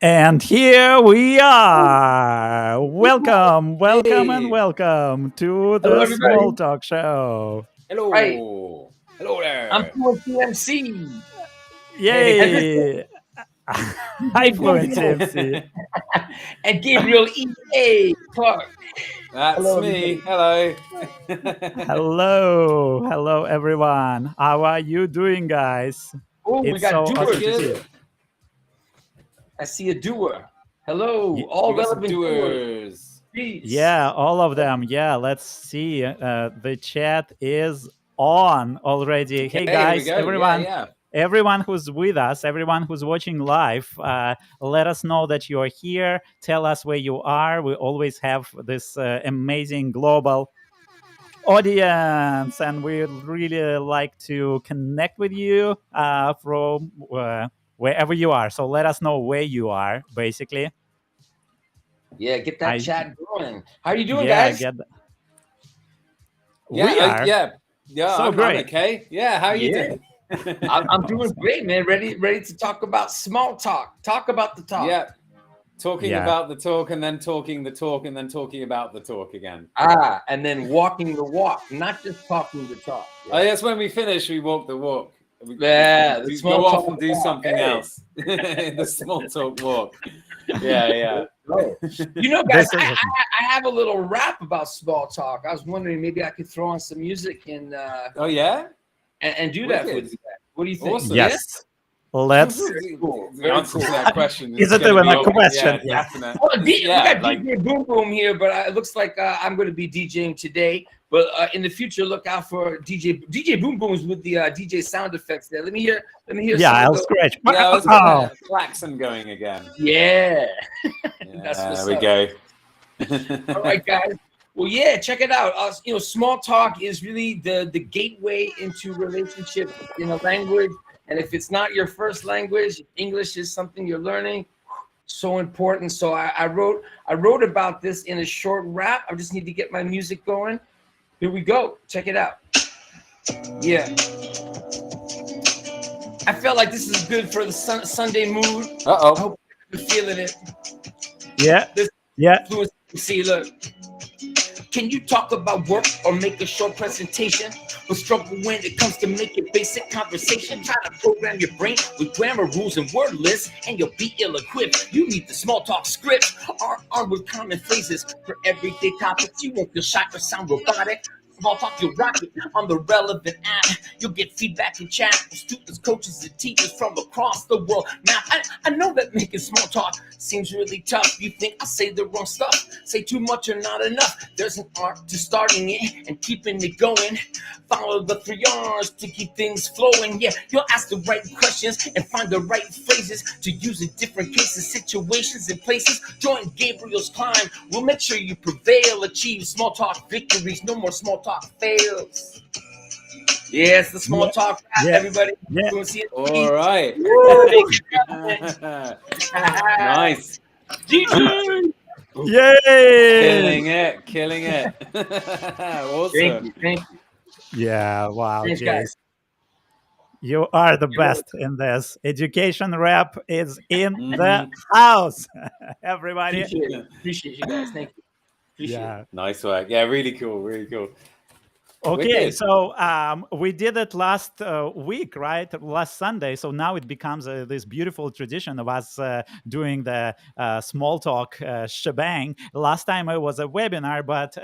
And here we are. Welcome, welcome, and Hey, welcome to Hello, the Small everybody. Talk Show. Right. hello. Hello I'm there. Fluency MC. And this is Yay! Hi, DJ Boom Fluency Boom MC. and Gabriel EA Clark. That's Hello, me. everybody. Hello. Hello, hello, everyone. How are you doing, guys? Oh, we It's got so Good, awesome doers. to see good. you. I see a doer. Hello, Y- all We got some relevant doers. doers. Peace. Yeah, all of them. Yeah, let's see. The chat is on already. Hey, Okay, here we guys, go. Yeah, everyone. yeah. Everyone who's with us, everyone who's watching live, let us know that you're here. Tell us where you are. We always have this amazing global audience, and we really like to connect with you from wherever you are. So let us know where you are, basically. Yeah, get that I chat going. How are you doing, yeah, guys? get Yeah, we are yeah. so I'm great. okay. Yeah, how you Yeah, doing? I'm doing Awesome. great, man. Ready to talk about small talk. Talk about the talk. Yeah, talking Yeah. about the talk and then talking the talk and then talking about the talk again. And then walking the walk, not just talking the talk. Oh, yes, when we finish, we walk the walk. We Yeah, the small go off talk and do walk. something Hey. else. The small talk walk. Yeah. Oh, you know, guys, This is awesome. I have a little rap about small talk. I was wondering maybe I could throw on some music Oh, yeah? and do that Wicked. with you guys. What do you think? Awesome. Yeah? Yes. Let's. Cool. The Very answer cool. to that question Is it gonna even be a obvious. question? Yeah, definite. Well, we Yeah, got like DJ Boom Boom here, but it looks like I'm going to be DJing today. But in the future, look out for DJ Boom Boom's with the DJ sound effects there. Let me hear Yeah, some of I'll those. scratch. yeah, let's get Oh, that klaxon going again. Yeah, Yeah, that's what's there we up. go. All right, guys. Well, yeah, check it out. Small talk is really the gateway into relationships in a language. And if it's not your first language, English is something you're learning. So important. So I wrote about this in a short rap. I just need to get my music going. Here we go. Check it out. Yeah. I felt like this is good for the Sunday mood. I Uh-oh. hope you're feeling it. yeah. This Yeah. see, look. Can you talk about work or make a short presentation? But struggle when it comes to making basic conversation. Try to program your brain with grammar rules and word lists, and you'll be ill-equipped. You need the small talk script, armed with common phrases for everyday topics. You won't feel shy or sound robotic. Small talk, you'll rock it on the Relevant app. You'll get feedback and chat with students, coaches, and teachers from across the world. Now, I know that making small talk seems really tough. You think I say the wrong stuff, say too much or not enough. There's an art to starting it and keeping it going. Follow the 3 R's to keep things flowing. Yeah, you'll ask the right questions and find the right phrases to use in different cases, situations, and places. Join Gabriel's climb. We'll make sure you prevail, achieve small talk victories. No more small talk fails. Yeah, it's the small Yeah. talk rap, Yeah. everybody. Yeah. Go see it. All right. Nice. DJ! Yay! Killing it. Awesome. Thank you. Yeah. Wow, Thanks, Jace. guys. You are the You're best in this. Education rap is in the Mhm. house. Everybody. Appreciate you guys. Thank you. Appreciate Yeah. it. Nice work. Yeah, really cool. Really cool. Okay, Wicked. so we did it last week, right? Last Sunday. So now it becomes this beautiful tradition of us doing the small talk shebang. Last time it was a webinar, but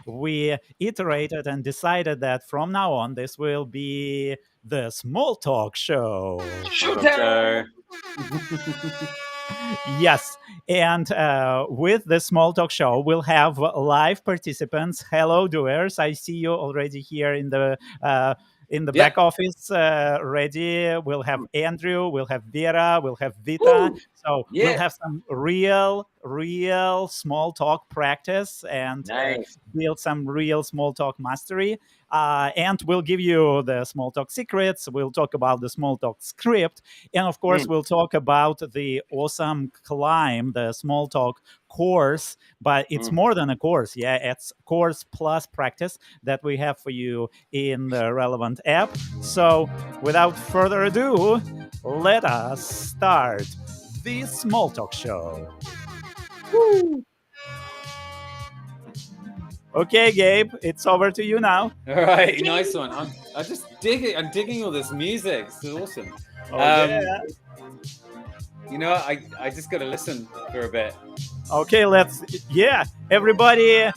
we iterated and decided that from now on, this will be the small talk show. Showtime! Yes, and with the small talk show, we'll have live participants. Hello, doers! I see you already here in the Yeah. back office ready. We'll have Andrew, we'll have Vera, we'll have Vita. Woo! So Yeah. we'll have some real small talk practice and Nice. build some real small talk mastery. And we'll give you the small talk secrets. We'll talk about the small talk script. And of course, we'll talk about the awesome climb, the small talk course. But it's more than a course. Yeah, it's course plus practice that we have for you in the Relevant app. So without further ado, let us start the Small Talk Show. Woo. Okay, Gabe, it's over to you now. All right, nice one. I'm just digging. I'm digging all this music. It's awesome. Oh, yeah. You know, I just got to listen for a bit. Okay, everybody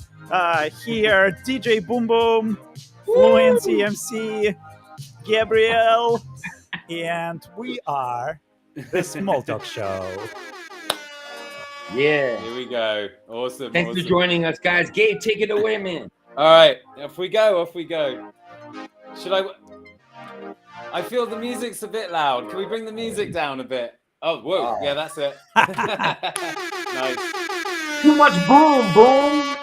here, DJ Boom Boom, Fluency MC, Gabriel, and we are the Small Talk Show. Yeah. Here we go. Awesome. Thanks for joining us, guys. Gabe, take it away, man. All right, off we go. Should I feel the music's a bit loud. Can we bring the music down a bit? Oh, whoa. Yeah, that's it. Nice. Too much boom.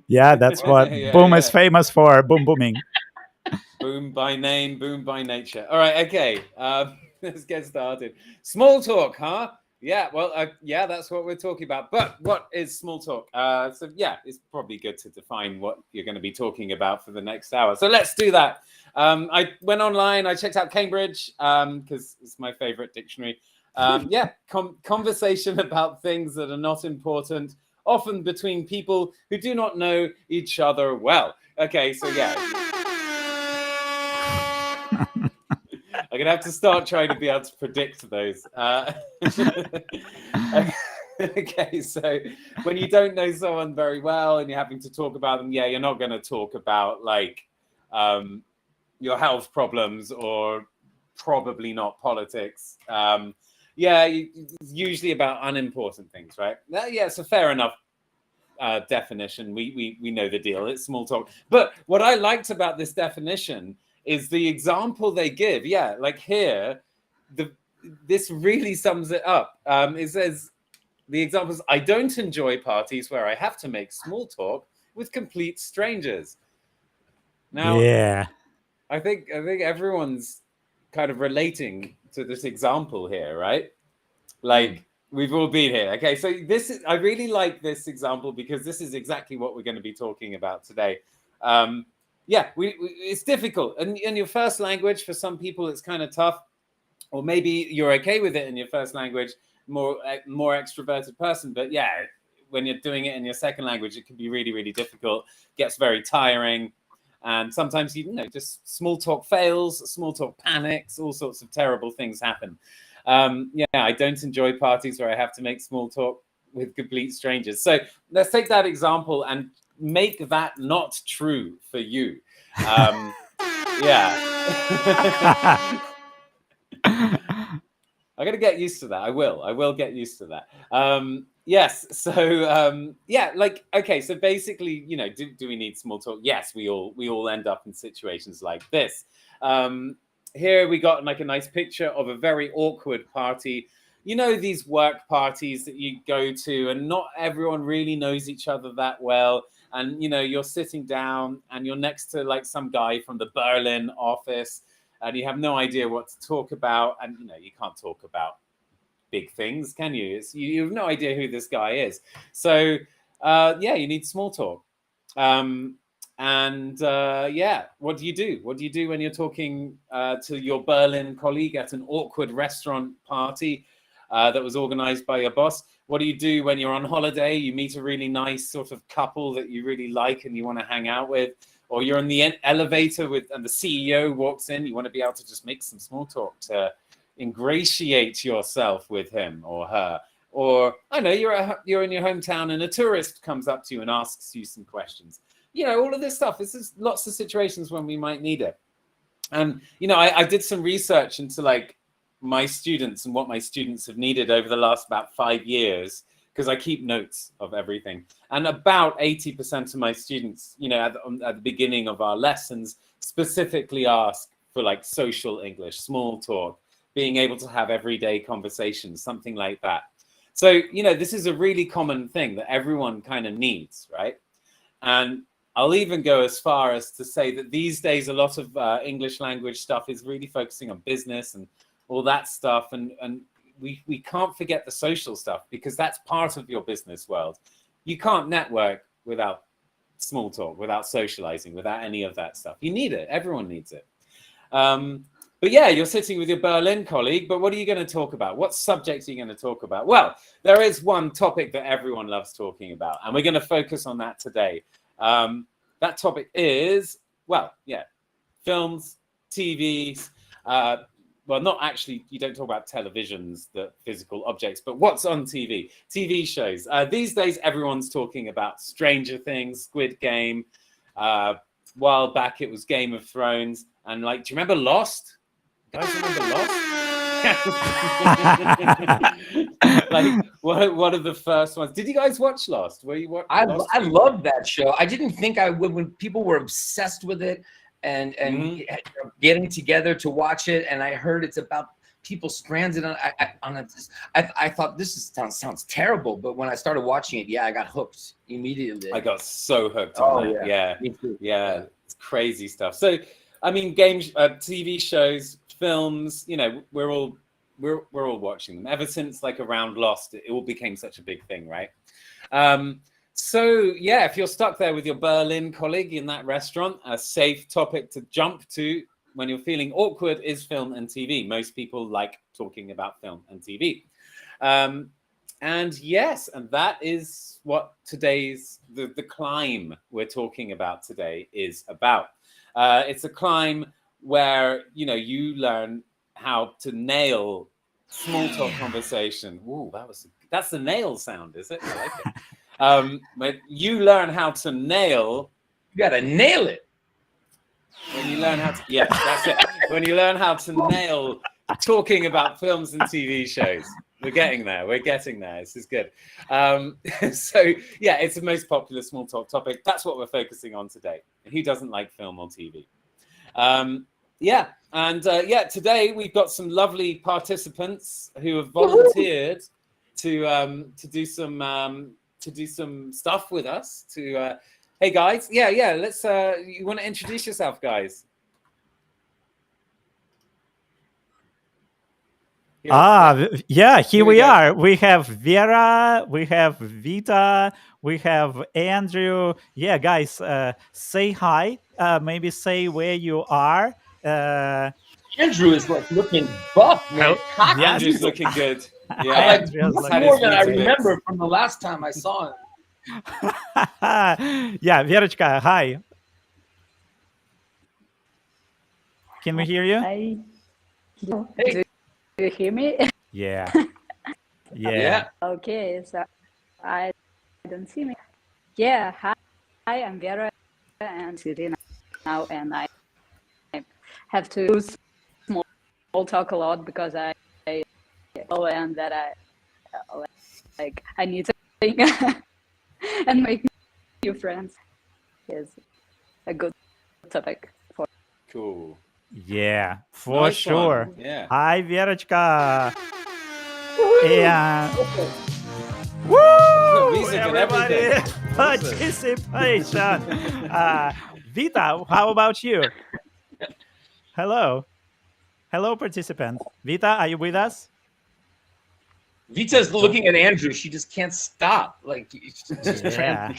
Yeah, that's what Boom is famous for. Boom booming. Boom by name, boom by nature. All right, okay. Let's get started. Small talk, huh? Yeah, well, yeah, that's what we're talking about. But what is small talk? So yeah, it's probably good to define what you're going to be talking about for the next hour. So let's do that. I went online. I checked out Cambridge because it's my favorite dictionary. Yeah, conversation about things that are not important, often between people who do not know each other well. Okay, so yeah. I'm going to have to start trying to be able to predict those. Okay, so when you don't know someone very well and you're having to talk about them, yeah, you're not going to talk about like your health problems or probably not politics. Yeah, it's usually about unimportant things, right? Yeah, it's a fair enough definition. We know the deal. It's small talk. But what I liked about this definition is the example they give. Yeah, like here, this really sums it up. It says, the examples, I don't enjoy parties where I have to make small talk with complete strangers. Now, yeah, I think everyone's kind of relating to this example here, right? Like we've all been here. Okay, so I really like this example because this is exactly what we're going to be talking about today. Yeah, it's difficult. And in your first language, for some people, it's kind of tough. Or maybe you're okay with it in your first language, more extroverted person. But yeah, when you're doing it in your second language, it can be really, really difficult. Gets very tiring. And sometimes, just small talk fails, small talk panics, all sorts of terrible things happen. Yeah, I don't enjoy parties where I have to make small talk with complete strangers. So let's take that example and make that not true for you. Yeah. I got to get used to that. I will get used to that. Yes. So yeah, like, okay. So basically, do we need small talk? Yes, we all end up in situations like this. Here we got like a nice picture of a very awkward party. These work parties that you go to and not everyone really knows each other that well. And, you're sitting down and you're next to like some guy from the Berlin office and you have no idea what to talk about. And, you can't talk about big things, can you? You have no idea who this guy is. So, yeah, you need small talk. Yeah, what do you do? What do you do when you're talking to your Berlin colleague at an awkward restaurant party that was organized by your boss? What do you do when you're on holiday? You meet a really nice sort of couple that you really like and you want to hang out with, or you're in the elevator and the CEO walks in. You want to be able to just make some small talk to ingratiate yourself with him or her. Or I know you're in your hometown and a tourist comes up to you and asks you some questions. All of this stuff. This is lots of situations when we might need it. And, I did some research into like my students and what my students have needed over the last about 5 years, because I keep notes of everything. And about 80% of my students, at the beginning of our lessons, specifically ask for like social English, small talk, being able to have everyday conversations, something like that. So, this is a really common thing that everyone kind of needs, right? And I'll even go as far as to say that these days, a lot of English language stuff is really focusing on business and all that stuff. And we can't forget the social stuff, because that's part of your business world. You can't network without small talk, without socializing, without any of that stuff. You need it. Everyone needs it. But yeah, you're sitting with your Berlin colleague, but what are you going to talk about? What subjects are you going to talk about? Well, there is one topic that everyone loves talking about, and we're going to focus on that today. That topic is, well, yeah, films, TVs. Well, not actually, you don't talk about televisions, the physical objects, but what's on TV? TV shows. These days, everyone's talking about Stranger Things, Squid Game. A while back, it was Game of Thrones. And like, do you remember Lost? Guys, remember Lost? Like one of the first ones. Did you guys watch Lost? Were you watching? I loved that show. I didn't think I would when people were obsessed with it and getting together to watch it. And I heard it's about people stranded on I thought this sounds terrible, but when I started watching it, I got hooked immediately. I got so hooked on it. Yeah, it's crazy stuff. So I mean, games, TV shows, films, you know, we're all watching them ever since like around Lost. It all became such a big thing, right? So yeah, if you're stuck there with your Berlin colleague in that restaurant, a safe topic to jump to when you're feeling awkward is film and TV. Most people like talking about film and TV. And yes, and that is what today's the climb we're talking about today is about. It's a climb where, you know, you learn how to nail small talk conversation. Ooh, that's the nail sound, is it? I like it. But you learn how to nail. You gotta nail it. When you learn how to, that's it. When you learn how to nail talking about films and TV shows. We're getting there. This is good. So yeah, it's the most popular small talk topic. That's what we're focusing on today. Who doesn't like film or TV? Today we've got some lovely participants who have volunteered to do some stuff with us. Hey guys, let's. You want to introduce yourself, guys? Here we are. We have Vera, we have Vita, we have Andrew. Yeah, guys, say hi. Maybe say where you are. Andrew is like looking buff, man. Andrew's looking good. Yeah, Andrew's more than I remember from the last time I saw him. Yeah, Verочка, hi. Can we hear you? Hi. Hey. Do you hear me? Yeah. Okay, so I don't see me. Yeah, hi, I'm Vera and Sirina now, and I have to use small talk a lot because I and that I need to think and make new friends is a good topic for. Cool. Yeah, for sure. One. Yeah. Hi, Verочка. And woo! Everybody, participation. Vita, how about you? Hello, participant. Vita, are you with us? Vita's looking at Andrew. She just can't stop. Like, Yeah.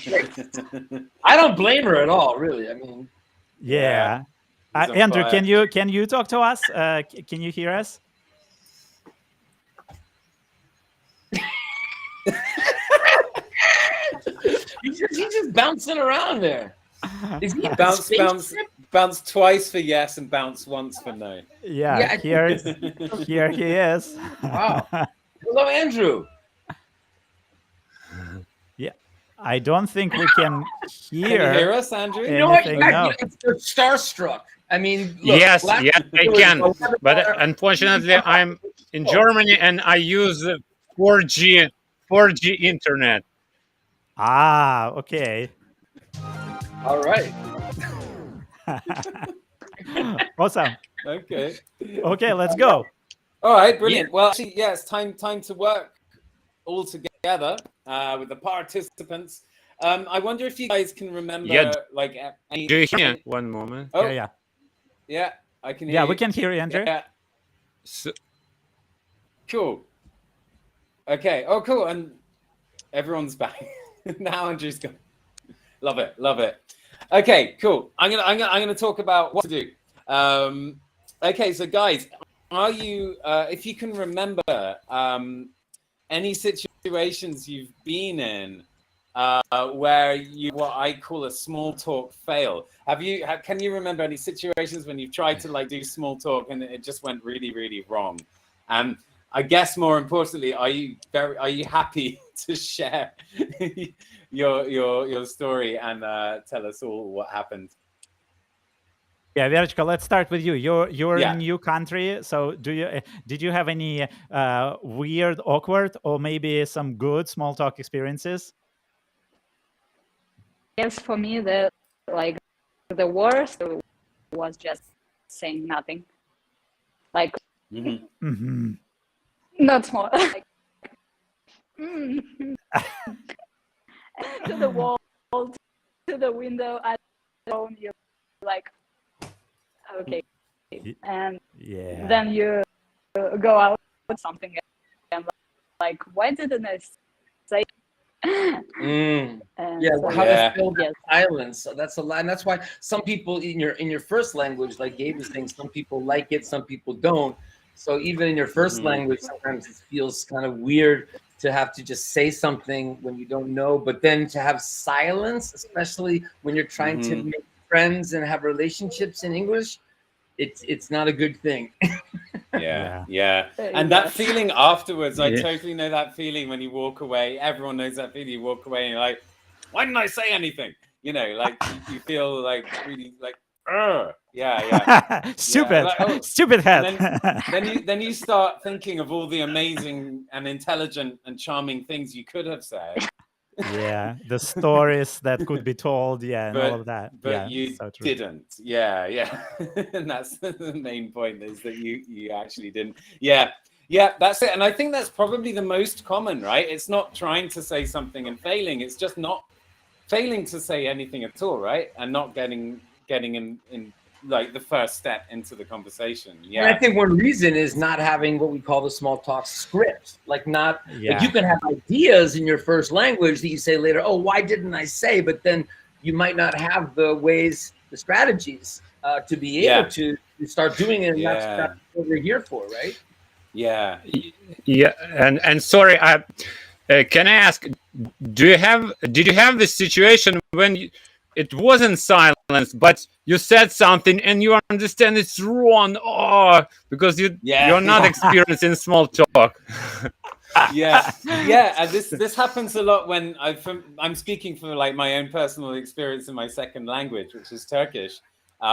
I don't blame her at all, really. I mean, Yeah. Andrew, can you talk to us? Can you hear us? he's just bouncing around there. Is he bounce twice for yes and bounce once for no. Yeah, here he is. Wow. Hello, Andrew. Yeah, I don't think we can hear. Can you hear us, Andrew? You know what? No. You're starstruck. I mean, look, yes, I can. But unfortunately, I'm in Germany and I use 4G internet. Ah, okay. All right. Awesome. Okay, let's go. All right, brilliant. Well, actually, yeah, it's time to work all together with the participants. I wonder if you guys can remember, like, any... Do you hear me? One moment. Oh, yeah, I can hear you. We can hear you, Andrew. Yeah. Cool. Okay. Oh, cool. And everyone's back. Now Andrew's gone. Love it. Okay, cool. I'm gonna talk about what to do. Okay, so guys, are you, if you can remember any situations you've been in where you, what I call a small talk fail? Can you remember any situations when you've tried to like do small talk and it just went really, really wrong? And I guess more importantly, are you happy to share your story and tell us all what happened? Yeah, Verочka, let's start with you. You're in Yeah. a new country, so did you have any weird, awkward, or maybe some good small talk experiences? Yes, for me, the worst was just saying nothing. Like, not small. Like, to the wall, to the window, I don't, you're like, okay. And then you go out with something and like, why didn't I say? Yeah, so, how to fill that silence. So that's a lot, and that's why some people in your first language, like Gabe was saying, some people like it, some people don't. So even in your first language, sometimes it feels kind of weird to have to just say something when you don't know, but then to have silence, especially when you're trying to make friends and have relationships in English, it's not a good thing. Yeah. And that feeling afterwards, I totally know that feeling when you walk away. Everyone knows that feeling. You walk away and you're like, why didn't I say anything? You know, like you feel like really like, stupid, like, stupid head. Then you start thinking of all the amazing and intelligent and charming things you could have said. Yeah, the stories that could be told, and all of that. But you didn't. Yeah. And that's the main point, is that you actually didn't. Yeah, that's it. And I think that's probably the most common, right? It's not trying to say something and failing. It's just not failing to say anything at all, right? And not getting in like the first step into the conversation. Yeah. And I think one reason is not having what we call the small talk script. Like like you can have ideas in your first language that you say later, oh, why didn't I say? But then you might not have the ways, the strategies to be able to start doing it. And that's what we're here for, right? Yeah. And sorry, can I ask, did you have this situation when it wasn't silence, but you said something and you understand it's wrong, because you're not experienced in small talk? And this happens a lot when I'm speaking from like my own personal experience in my second language, which is Turkish,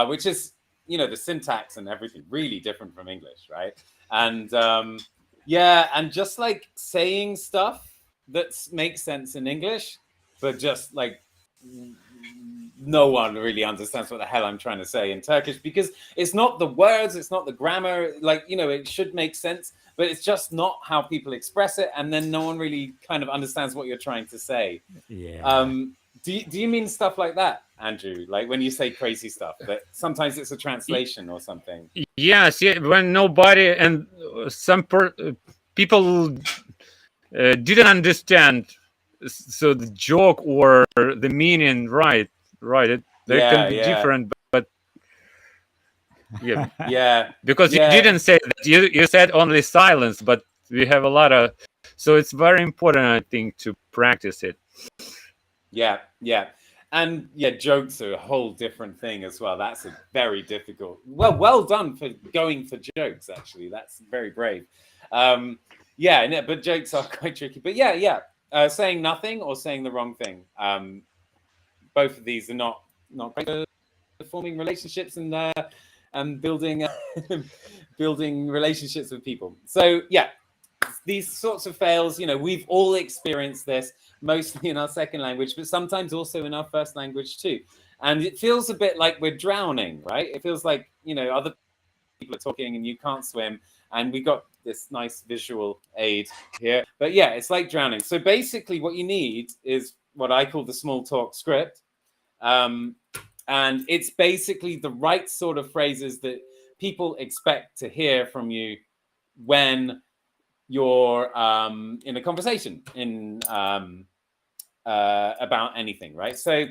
which is, you know, the syntax and everything really different from English, right? And and just like saying stuff that makes sense in English, but just like no one really understands what the hell I'm trying to say in Turkish, because it's not the words, it's not the grammar, like, you know, it should make sense, but it's just not how people express it, and then no one really kind of understands what you're trying to say. Do you mean stuff like that, Andrew? Like when you say crazy stuff, that sometimes it's a translation or something? Yes, when nobody and some people didn't understand, so the joke or the meaning, right? They can be different, but because you didn't say that, you said only silence, but we have a lot of, so it's very important, I think, to practice it. And jokes are a whole different thing as well. That's a very difficult. Well done for going for jokes. Actually, that's very brave. But jokes are quite tricky. But saying nothing or saying the wrong thing. Both of these are not great for forming relationships and building building relationships with people. So these sorts of fails, you know, we've all experienced this, mostly in our second language, but sometimes also in our first language too. And it feels a bit like we're drowning, right? It feels like, you know, other people are talking and you can't swim. And we got this nice visual aid here. But it's like drowning. So basically what you need is what I call the small talk script. And it's basically the right sort of phrases that people expect to hear from you when you're in a conversation about anything, right? So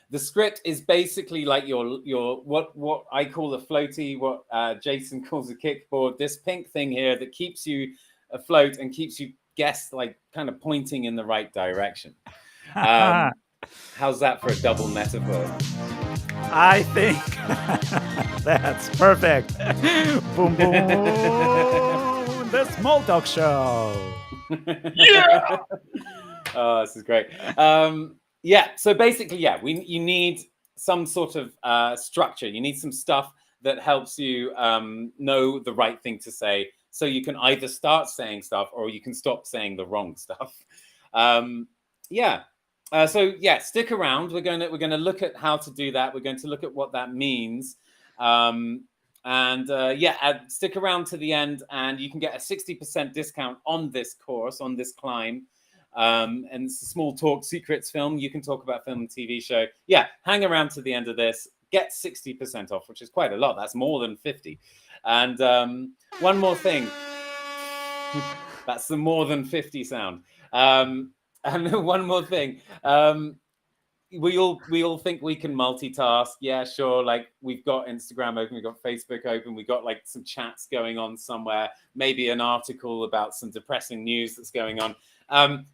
The script is basically like your what I call a floaty, what Jason calls a kickboard. This pink thing here that keeps you afloat and keeps you like kind of pointing in the right direction. How's that for a double metaphor? I think that's perfect. Boom, boom. The Small Talk Show. Yeah. Oh, this is great. Yeah, so basically, yeah, you need some sort of structure. You need some stuff that helps you know the right thing to say, so you can either start saying stuff or you can stop saying the wrong stuff. Yeah. So yeah, stick around. We're going to look at how to do that. We're going to look at what that means. Stick around to the end, and you can get a 60% discount on this course, on this climb. And it's a Small Talk Secrets film. You can talk about film and TV show. Yeah, hang around to the end of this. Get 60% off, which is quite a lot. That's more than 50. And one more thing. That's the more than 50 sound. And one more thing. We all think we can multitask. Yeah, sure. Like, we've got Instagram open, we've got Facebook open, we've got like some chats going on somewhere, maybe an article about some depressing news that's going on.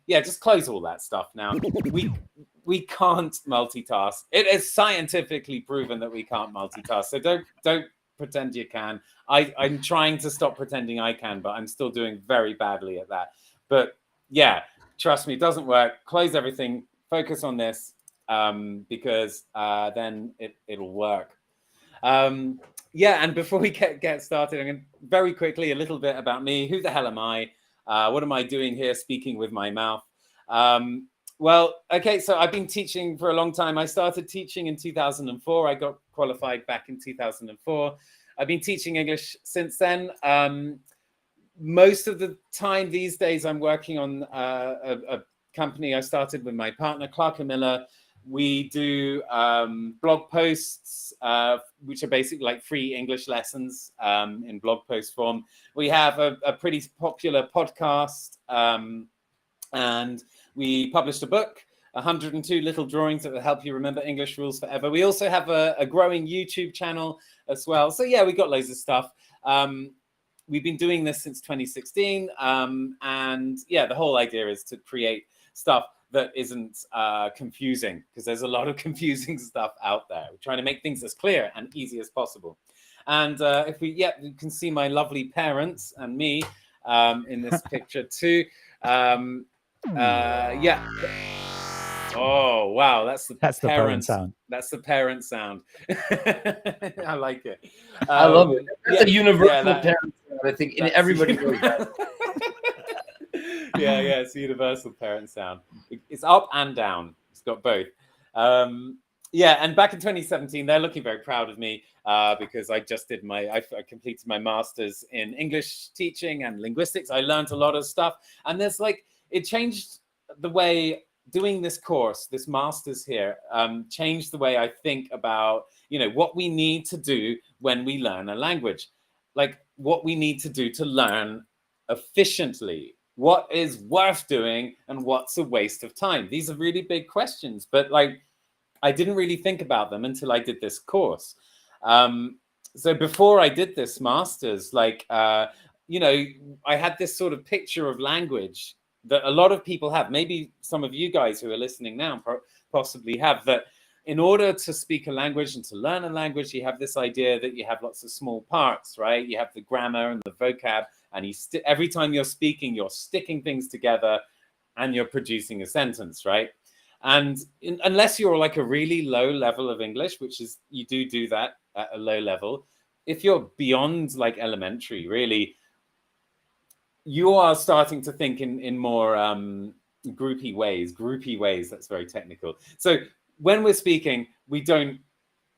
Yeah, just close all that stuff now. We can't multitask. It is scientifically proven that we can't multitask. So don't pretend you can. I'm trying to stop pretending I can, but I'm still doing very badly at that. But yeah, trust me, it doesn't work. Close everything. Focus on this, because then it'll work. Yeah, and before we get started, I'm going to very quickly a little bit about me. Who the hell am I? What am I doing here speaking with my mouth? Well, okay, so I've been teaching for a long time. I started teaching in 2004. I got qualified back in 2004. I've been teaching English since then. Most of the time these days, I'm working on a company I started with my partner, Clark and Miller. We do blog posts, which are basically like free English lessons in blog post form. We have a pretty popular podcast, and we published a book, 102 Little Drawings That Will Help You Remember English Rules Forever. We also have a growing YouTube channel as well. So yeah, we got loads of stuff. We've been doing this since 2016. And yeah, the whole idea is to create stuff that isn't confusing, because there's a lot of confusing stuff out there. We're trying to make things as clear and easy as possible. And you can see my lovely parents and me in this picture too. Yeah. Oh wow, that's the parent sound. That's the parent sound. I like it. I love it. That's a universal parent sound. I think everybody knows that. Yeah, it's a universal parent sound. It's up and down. It's got both. Yeah, and back in 2017, they're looking very proud of me because I just did I completed my master's in English teaching and linguistics. I learned a lot of stuff, and it changed the way doing this course, this master's here, changed the way I think about, what we need to do when we learn a language, like what we need to do to learn efficiently. What is worth doing and what's a waste of time? These are really big questions, but I didn't really think about them until I did this course. So before I did this master's, I had this sort of picture of language that a lot of people have. Maybe some of you guys who are listening now possibly have, that in order to speak a language and to learn a language, you have this idea that you have lots of small parts, right? You have the grammar and the vocab, and every time you're speaking, you're sticking things together and you're producing a sentence, right? And unless you're like a really low level of English, which is, you do that at a low level, if you're beyond like elementary, really, you are starting to think in more groupy ways. That's very technical. So when we're speaking, we don't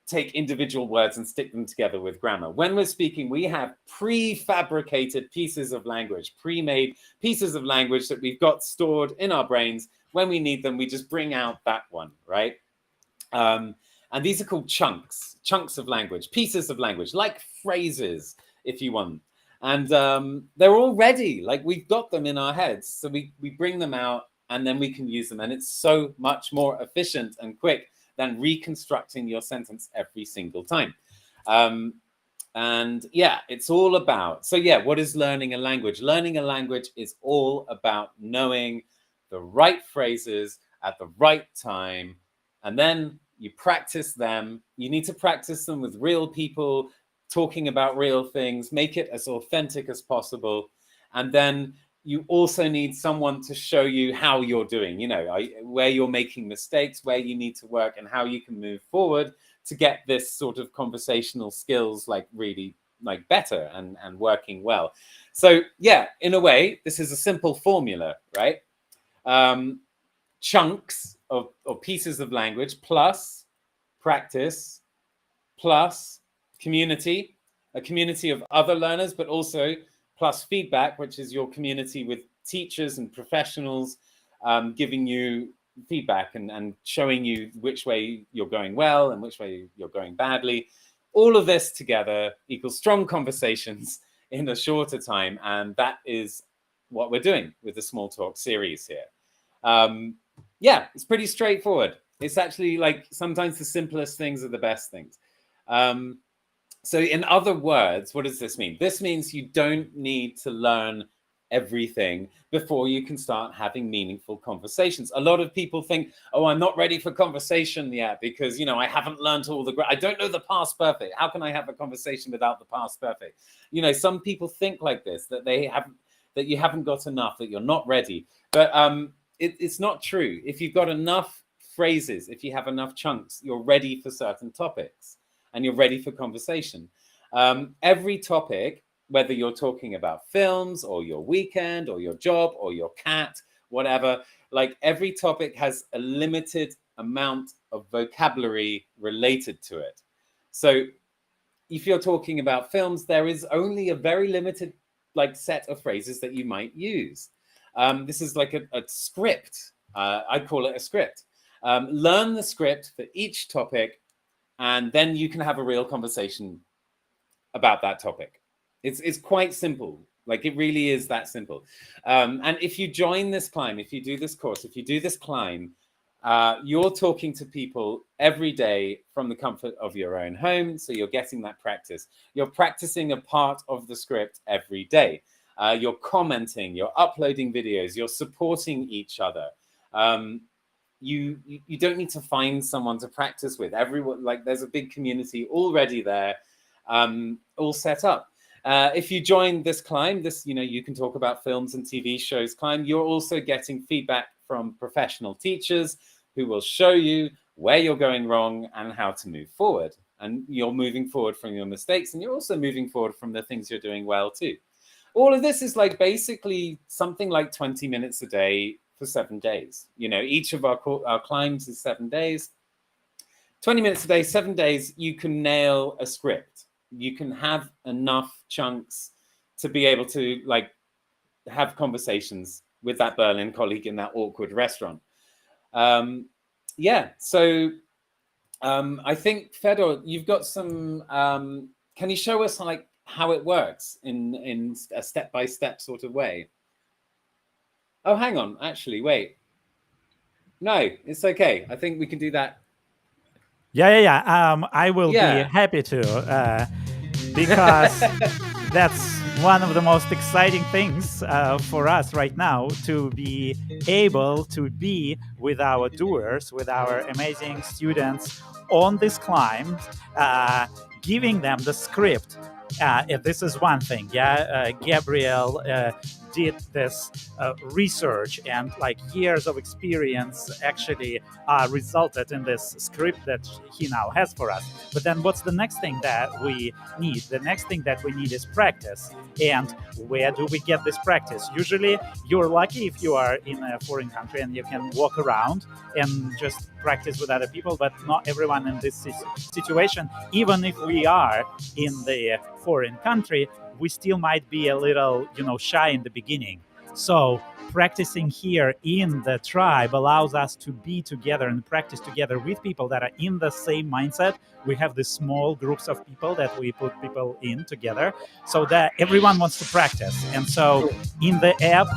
take individual words and stick them together with grammar. When we're speaking, we have prefabricated pieces of language, pre-made pieces of language that we've got stored in our brains. When we need them, we just bring out that one, right? And these are called chunks of language, pieces of language, like phrases, if you want. And they're all ready, like we've got them in our heads. So we bring them out and then we can use them. And it's so much more efficient and quick than reconstructing your sentence every single time. And yeah, it's all about, so yeah, what is learning a language? Learning a language is all about knowing the right phrases at the right time, and then you practice them. You need to practice them with real people, talking about real things, make it as authentic as possible. And then you also need someone to show you how you're doing, you know, where you're making mistakes, where you need to work, and how you can move forward to get this sort of conversational skills like really like better and working well. So yeah, in a way, this is a simple formula, right? Chunks of pieces of language plus practice plus community, a community of other learners, but also plus feedback, which is your community with teachers and professionals giving you feedback and showing you which way you're going well and which way you're going badly. All of this together equals strong conversations in a shorter time. And that is what we're doing with the Small Talk series here. Yeah, it's pretty straightforward. It's actually like sometimes the simplest things are the best things. So in other words, what does this mean? This means you don't need to learn everything before you can start having meaningful conversations. A lot of people think, oh, I'm not ready for conversation yet because, you know, I haven't learned all the, I don't know the past perfect. How can I have a conversation without the past perfect? You know, some people think like this, that they haven't, that you haven't got enough, that you're not ready. But it's not true. If you've got enough phrases, if you have enough chunks, you're ready for certain topics and you're ready for conversation. Every topic, whether you're talking about films or your weekend or your job or your cat, whatever, like every topic has a limited amount of vocabulary related to it. So if you're talking about films, there is only a very limited like set of phrases that you might use. This is like a script. I call it a script. Learn the script for each topic, and then you can have a real conversation about that topic. It's quite simple. Like it really is that simple. And if you join this climb, if you do this course, if you do this climb, you're talking to people every day from the comfort of your own home. So you're getting that practice. You're practicing a part of the script every day. You're commenting, you're uploading videos, you're supporting each other. You don't need to find someone to practice with. Everyone, like there's a big community already there, all set up. If you join this climb, this, you know, you can talk about films and TV shows climb, you're also getting feedback from professional teachers who will show you where you're going wrong and how to move forward. And you're moving forward from your mistakes, and you're also moving forward from the things you're doing well too. All of this is like basically something like 20 minutes a day for 7 days. You know, each of our climbs is 7 days. 20 minutes a day, 7 days, you can nail a script. You can have enough chunks to be able to like have conversations with that Berlin colleague in that awkward restaurant. Yeah, so I think Fedor, you've got some, can you show us like how it works in a step-by-step sort of way? Oh, hang on, actually, wait. No, it's okay. I think we can do that. Yeah. I will be happy to, because that's one of the most exciting things for us right now, to be able to be with our doers, with our amazing students on this climb, giving them the script. This is one thing. Gabriel did this research, and like years of experience actually resulted in this script that he now has for us. But then what's the next thing that we need? The next thing that we need is practice. And where do we get this practice? Usually you're lucky if you are in a foreign country and you can walk around and just practice with other people, but not everyone in this situation. Even if we are in the foreign country, we still might be a little, shy in the beginning. So practicing here in the tribe allows us to be together and practice together with people that are in the same mindset. We have these small groups of people that we put people in together so that everyone wants to practice. And so in the app,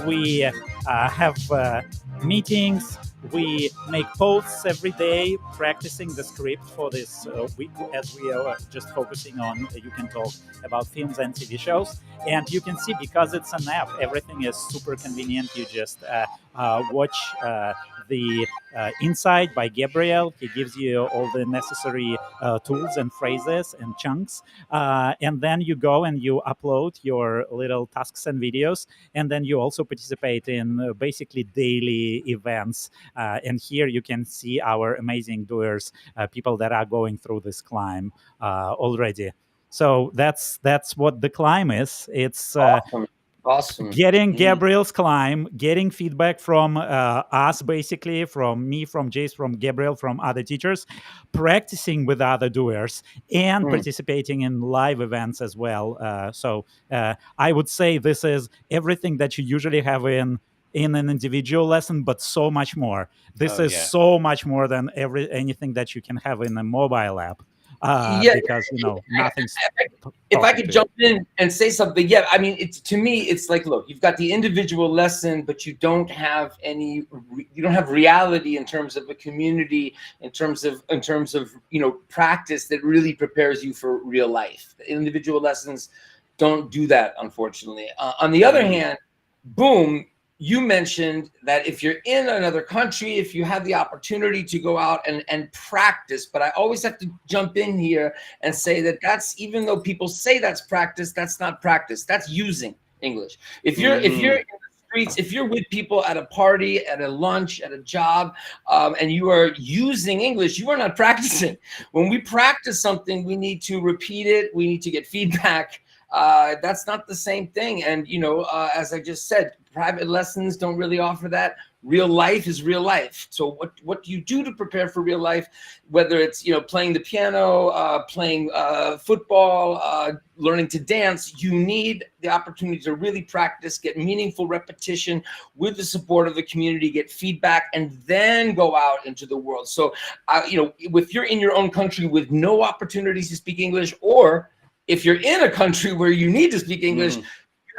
we have meetings we make posts every day practicing the script for this week, as we are just focusing on You Can Talk about films and TV shows. And you can see, because it's an app, everything is super convenient. You just watch the Inside by Gabriel. He gives you all the necessary tools and phrases and chunks. And then you go and you upload your little tasks and videos. And then you also participate in basically daily events. And here you can see our amazing doers, people that are going through this climb already. So that's what the climb is. It's Awesome. getting Gabriel's climb, getting feedback from us, basically, from me, from Jace, from Gabriel, from other teachers, practicing with other doers, and participating in live events as well. So I would say this is everything that you usually have in an individual lesson, but so much more. This is so much more than anything that you can have in a mobile app. Because nothing's. If I could jump in and say something, I mean, to me, it's like, look, you've got the individual lesson, but you don't have reality in terms of a community, in terms of practice that really prepares you for real life. The individual lessons don't do that, unfortunately. On the other hand, boom. You mentioned that if you're in another country, if you have the opportunity to go out and practice, but I always have to jump in here and say that that's, even though people say that's practice, that's not practice. That's using English. If you're in the streets, if you're with people at a party, at a lunch, at a job, and you are using English, you are not practicing. When we practice something, we need to repeat it. We need to get feedback. That's not the same thing. And, as I just said, private lessons don't really offer that. Real life is real life. So what do you do to prepare for real life? Whether it's, playing the piano, playing football, learning to dance, you need the opportunity to really practice, get meaningful repetition with the support of the community, get feedback, and then go out into the world. So, if you're in your own country with no opportunities to speak English, or if you're in a country where you need to speak English, you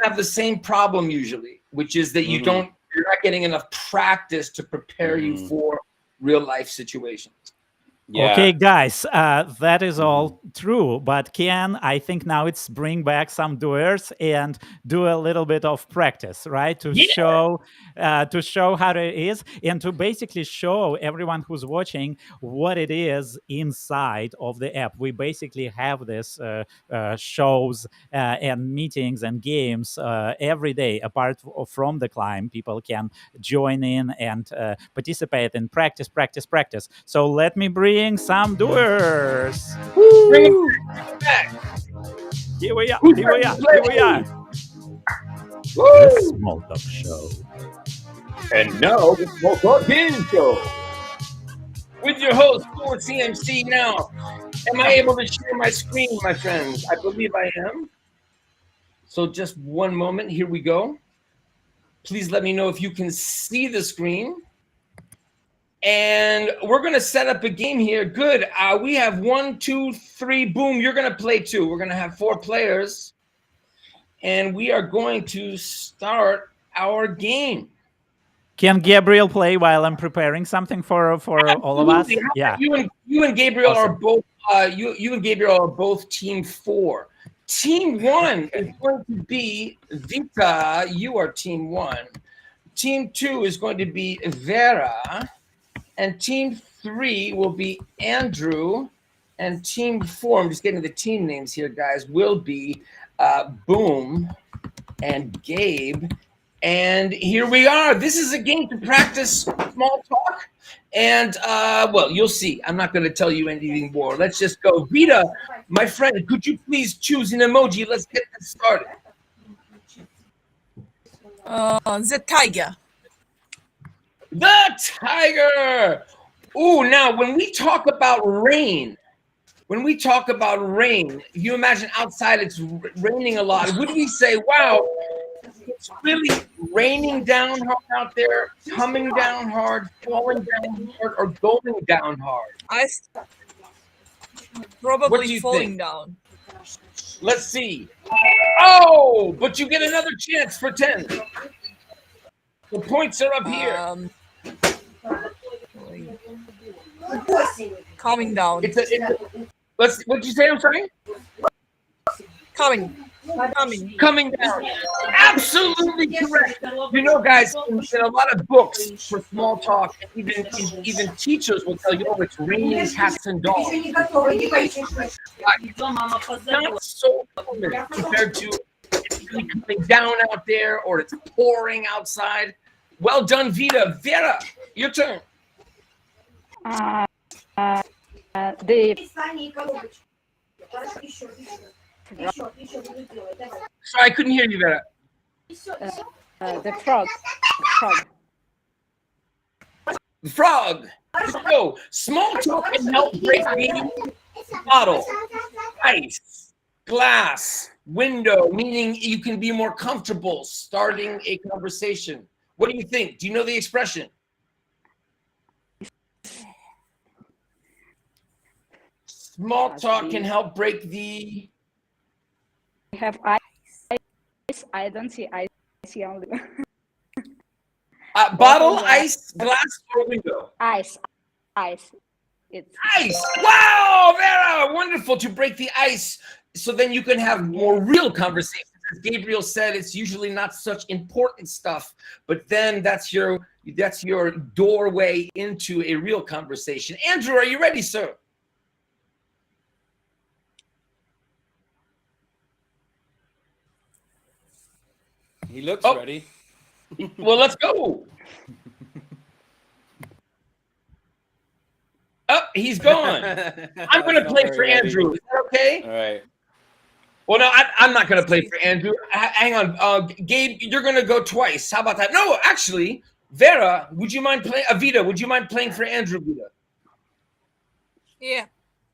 have the same problem usually, which is that you're not getting enough practice to prepare you for real life situations. Yeah. Okay, guys, that is all true. But Ken, I think now it's bring back some doers and do a little bit of practice, right? To show how it is, and to basically show everyone who's watching what it is inside of the app. We basically have this shows and meetings and games every day. Apart from the climb, people can join in and participate in practice. So let me bring some doers. Bring it back. Here we are. The Small Talk Show. And now the Small Talk Game Show. With your host, Fluency MC. Now, am I able to share my screen, my friends? I believe I am. So just one moment. Here we go. Please let me know if you can see the screen. And we're going to set up a game here. Good. We have 1, 2, 3. Boom. You're going to play 2. We're going to have 4 players. And we are going to start our game. Can Gabriel play while I'm preparing something for all of us? Yeah. You and Gabriel are both you and Gabriel are both team 4. Team 1 is going to be Vita. You are team 1. Team 2 is going to be Vera. And team 3 will be Andrew, and team 4, I'm just getting the team names here, guys, will be Boom and Gabe. And here we are. This is a game to practice small talk. And, well, you'll see. I'm not going to tell you anything more. Let's just go. Vita, my friend, could you please choose an emoji? Let's get this started. The tiger. The tiger. Ooh, now when we talk about rain, you imagine outside it's raining a lot. Would we say, wow, it's really raining down hard out there, coming down hard, falling down hard, or going down hard? Probably falling down. Let's see. Oh, but you get another chance for 10. The points are up here. Calming down. What'd you say? I'm sorry. Coming Down. Absolutely correct. You know, guys, in a lot of books for small talk, even teachers will tell you, oh, it's raining cats and dogs. Not so common compared to it's really coming down out there or it's pouring outside. Well done, Vita. Vera, your turn. Sorry, I couldn't hear you, Vera. The frog. The frog. Let's go. Small talk can help break the bottle, ice, glass, window, meaning you can be more comfortable starting a conversation. What do you think? Do you know the expression? Small talk can help break the... We have ice. I don't see ice. I see only bottle, ice, glass, or window? ice. It's Ice. Wow, Vera, wonderful to break the ice. So then you can have more real conversations. As Gabriel said, it's usually not such important stuff, but then that's your doorway into a real conversation. Andrew, are you ready, sir? He looks ready. Well, let's go. Oh, he's gone. I'm going to play for Andrew. Is that okay? All right. Well, no, I'm not going to play for Andrew. Hang on. Gabe, you're going to go twice. How about that? No, actually, Vera, would you mind playing? Vita, would you mind playing for Andrew, Vita?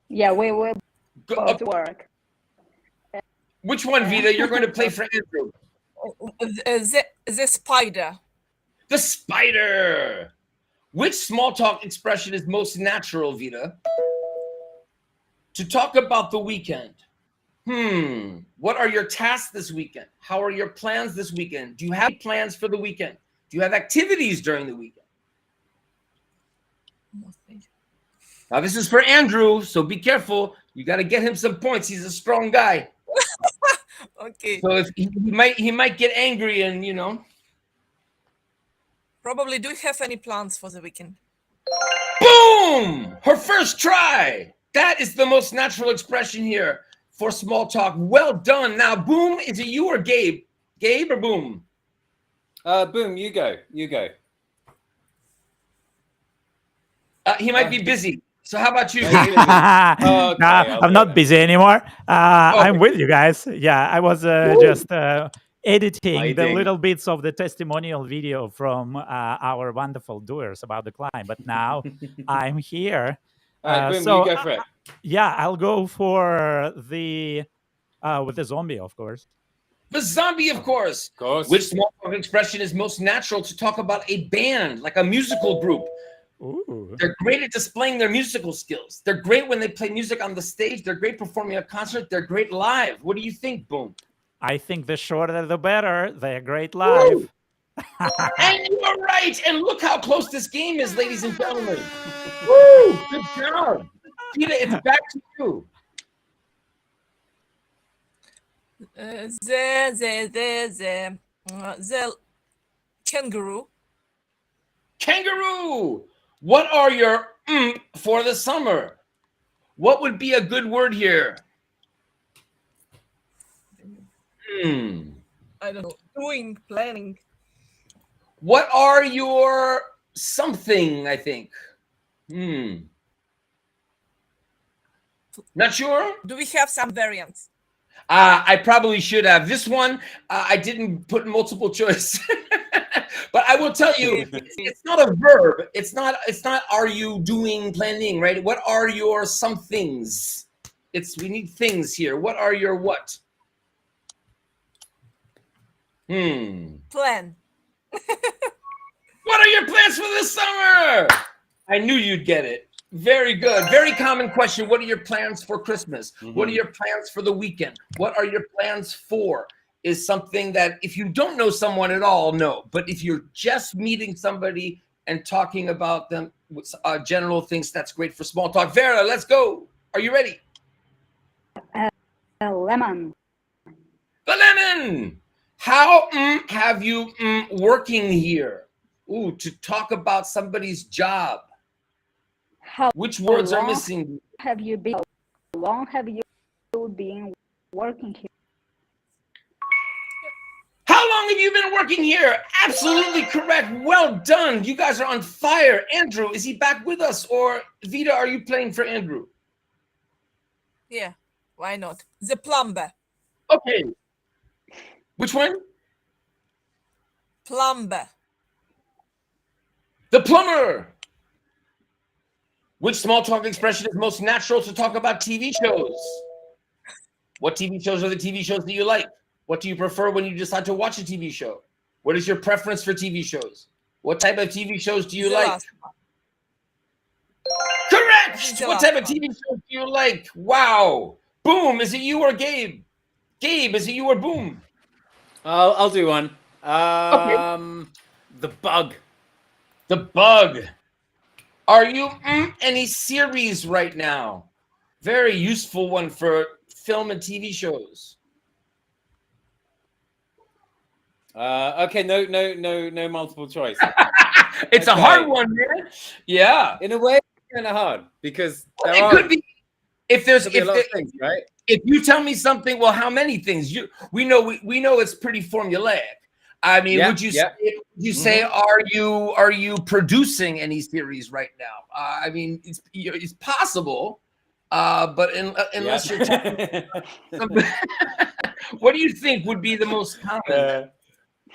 Yeah, we will go to work. Which one, Vita? You're going to play for Andrew. The spider. The spider. Which small talk expression is most natural, Vita? To talk about the weekend. What are your tasks this weekend? How are your plans this weekend? Do you have plans for the weekend? Do you have activities during the weekend? Now, this is for Andrew, so be careful. You got to get him some points. He's a strong guy. Okay. So if he might get angry and, you know. Probably. Do you have any plans for the weekend? Boom! Her first try. That is the most natural expression here for small talk. Well done. Now, Boom, is it you or Gabe? Gabe or Boom? Boom, you go. He might be busy. So how about you? Okay, No, I'm not busy anymore. I'm with you guys. Yeah, I was just editing the little bits of the testimonial video from our wonderful doers about the climb. But now I'm here. All right, Boom, so you go for it. Yeah, I'll go for the with the zombie, of course. The zombie, of course. Of course. Which small talk expression is most natural to talk about a band, like a musical group? Ooh. They're great at displaying their musical skills. They're great when they play music on the stage. They're great performing a concert. They're great live. What do you think, Boom? I think the shorter the better. They're great live. And you're right. And look how close this game is, ladies and gentlemen. Woo! Good job. Peter, it's back to you. The kangaroo. Kangaroo. What are your for the summer? What would be a good word here? I don't know. Doing, planning. What are your something, I think? Not sure? Do we have some variants? I probably should have. This one, I didn't put multiple choice. But I will tell you, it's not a verb. It's not are you doing, planning, right? What are your somethings? We need things here. What are your what? Plan. What are your plans for this summer? I knew you'd get it. Very good. Very common question. What are your plans for Christmas? What are your plans for the weekend? What are your plans for? Is something that if you don't know someone at all, no. But if you're just meeting somebody and talking about them, General thinks that's great for small talk. Vera, let's go. Are you ready? Lemon. The lemon. How have you working here? Ooh, to talk about somebody's job. How Which words are long missing? have you been? How long have you been working here? How long have you been working here? Absolutely correct. Well done. You guys are on fire. Andrew, is he back with us? Or Vida, are you playing for Andrew? Yeah, why not? The plumber. Okay. Which one? Plumber. The plumber. Which small talk expression is most natural to talk about TV shows? What TV shows are the TV shows that you like? What do you prefer when you decide to watch a TV show? What is your preference for TV shows? What type of TV shows do you The like? last one. Correct! The What last type of one. TV shows do you like? Wow! Boom, is it you or Gabe? Gabe, is it you or Boom? I'll do one. The Bug. The Bug. Are you any series right now? Very useful one for film and TV shows. Okay, no multiple choice. It's a Okay. hard one, man. Yeah. In a way, it's kind of hard because there It are could be if there's could be a if, lot of things, right? if you tell me something, well, how many things? We know it's pretty formulaic. I mean, Yeah, would you yeah. say, are you producing any series right now? I mean, it's possible, but unless you're what do you think would be the most common?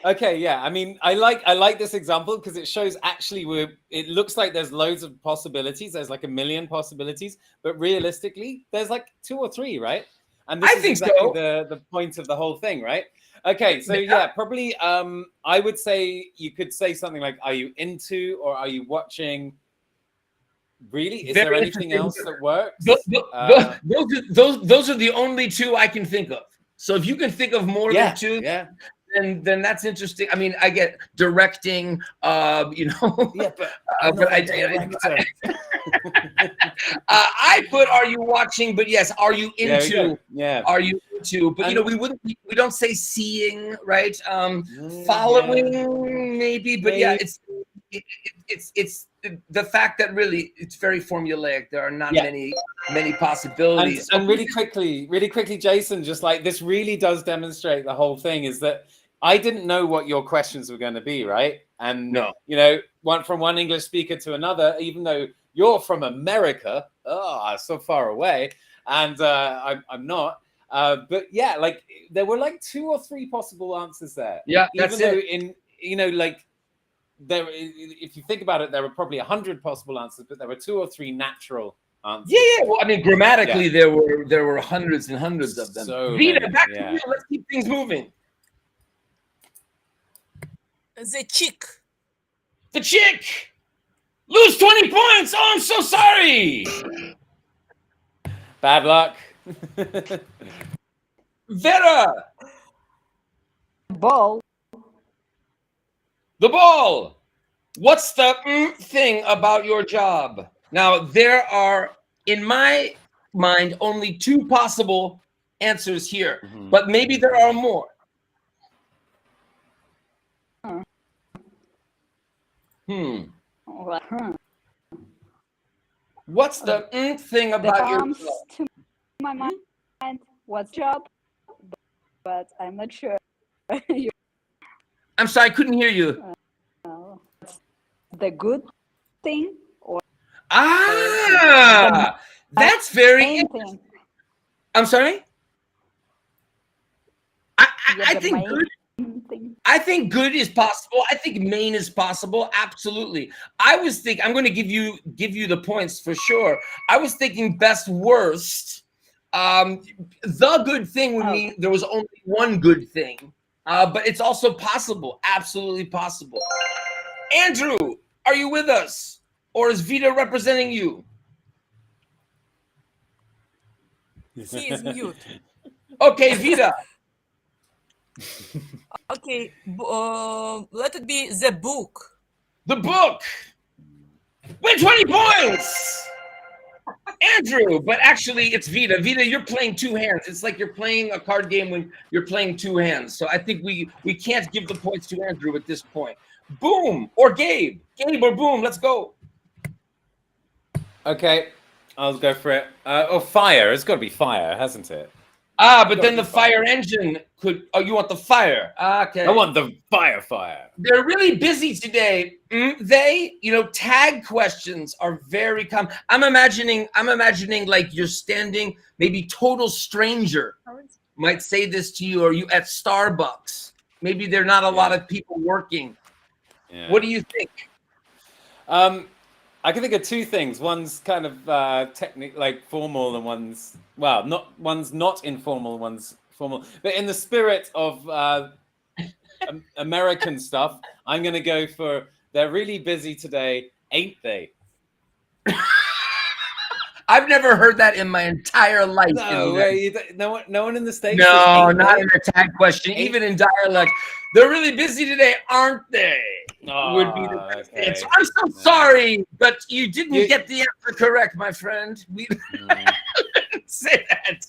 Okay, yeah. I mean, I like this example because it shows actually it looks like there's loads of possibilities. There's like a million possibilities, but realistically, there's like 2 or 3, right? And this I is think exactly so. the point of the whole thing, right? Okay, so yeah, probably I would say you could say something like, are you into or are you watching? Really? Is there anything else that works? Those are the only 2 I can think of. So if you can think of more than 2, yeah. then that's interesting. I mean, I get directing, Yeah, but but I put are you watching, but yes, are you into? Yeah. Are you into? But we don't say seeing, right? Following maybe, but yeah, it's the fact that really it's very formulaic. There are not many possibilities. And really quickly, Jason, just like this really does demonstrate the whole thing is that I didn't know what your questions were going to be, right? And from one English speaker to another, even though you're from America, so far away, and I'm not. But yeah, like there were like 2 or 3 possible answers there. Yeah, even though there, if you think about it, there were probably 100 possible answers, but there were 2 or 3 natural answers. Yeah. Well, I mean, grammatically, there were hundreds and hundreds of them. So Vida, back many, to you. Let's keep things moving. The chick. The chick. Lose 20 points. Oh, I'm so sorry. Bad luck. Vera. Ball. The ball. What's the thing about your job? Now, there are, in my mind, only 2 possible answers here, but maybe there are more. What's the thing about your comes job? to my mind what's job, but I'm not sure. I'm sorry, I couldn't hear you. The good thing or That's very main interesting. thing. I'm sorry? I think main good. thing. I think good is possible. I think main is possible. Absolutely. I was thinking, I'm going to give you the points for sure. I was thinking best worst. The good thing would mean there was only one good thing, but it's also possible. Absolutely possible. Andrew, are you with us, or is Vida representing you? He is mute. Okay, Vida. Okay, let it be the book. The book. Win 20 points! Andrew, but actually it's Vita. Vita, you're playing two hands. It's like you're playing a card game when you're playing two hands. So I think we can't give the points to Andrew at this point. Boom or Gabe. Gabe or Boom, let's go. Okay, I'll go for it. Or fire. It's got to be fire, hasn't it? But then the fire engine could. Oh, you want the fire? Okay. I want the fire. They're really busy today. Tag questions are very common. I'm imagining like you're standing, maybe total stranger might say this to you, or you at Starbucks. Maybe there are not a lot of people working. Yeah. What do you think? I can think of two things. One's kind of technical, like formal, and one's not informal, one's formal. But in the spirit of American stuff, I'm going to go for they're really busy today, ain't they? I've never heard that in my entire life. No one in the States. No, not in a tag question, even in dialect. They're really busy today, aren't they? Would be the best answer. I'm so sorry, but you didn't get the answer correct, my friend. We didn't say that.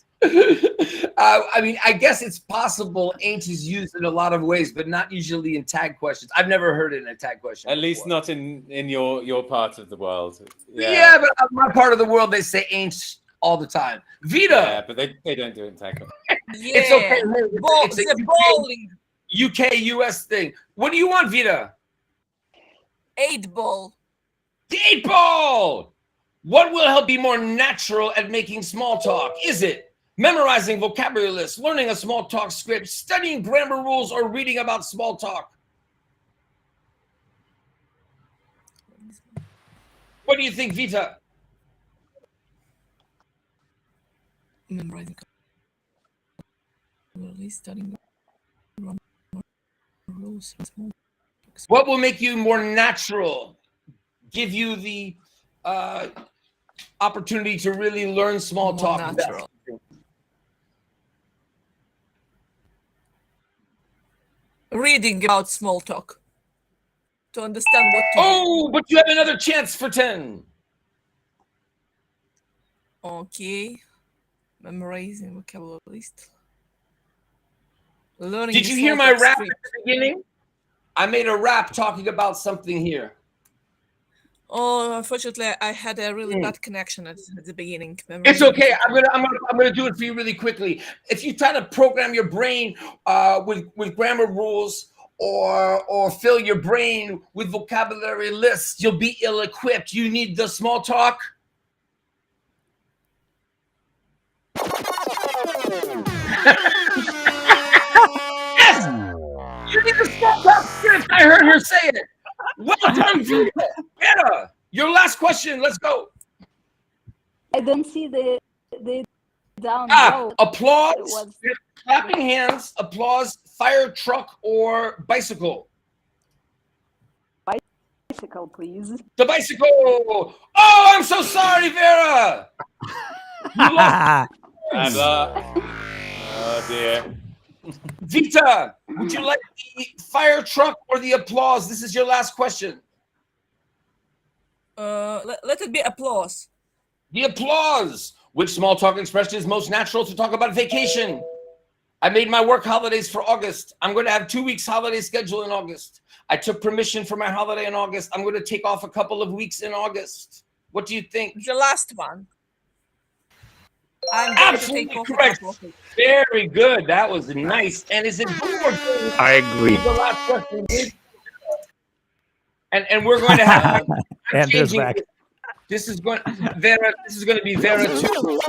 I mean, I guess it's possible ain't is used in a lot of ways, but not usually in tag questions. I've never heard it in a tag question. At least not in your part of the world. Yeah, but in my part of the world, they say ain't all the time. Vita. Yeah, but they don't do it in tag questions. It's okay. It's the bowling. UK, US thing. What do you want, Vita? 8-ball. The 8-ball! What will help be more natural at making small talk? Is it memorizing vocabulary lists, learning a small talk script, studying grammar rules, or reading about small talk? What do you think, Vita? Memorizing studying rules. What will make you more natural? Give you the opportunity to really learn small talk. Natural. Reading about small talk to understand what to do. But you have another chance for 10. Okay. Memorizing vocabulary list. Learning. Did you hear my rap at the beginning? I made a rap talking about something here. Oh, unfortunately, I had a really bad connection at the beginning. It's okay. I'm gonna do it for you really quickly. If you try to program your brain with grammar rules or fill your brain with vocabulary lists, you'll be ill-equipped. You need the small talk. Yes! You need the small talk script. I heard her say it. Well done, Vita. Your last question. Let's go. I don't see the down low. Applause. Clapping hands. Applause. Fire truck or bicycle. Bicycle, please. The bicycle. Oh, I'm so sorry, Vera. You lost. Oh dear. Vita, would you like the fire truck or the applause? This is your last question. Let it be applause. The applause. Which small talk expression is most natural to talk about vacation? I made my work holidays for August. I'm going to have 2 weeks holiday schedule in August. I took permission for my holiday in August. I'm going to take off a couple of weeks in August. What do you think? The last one. I'm absolutely correct. Very good. That was nice. And is it more? I agree. The last question. And we're going to have this is going Vera. This is going to be Vera too.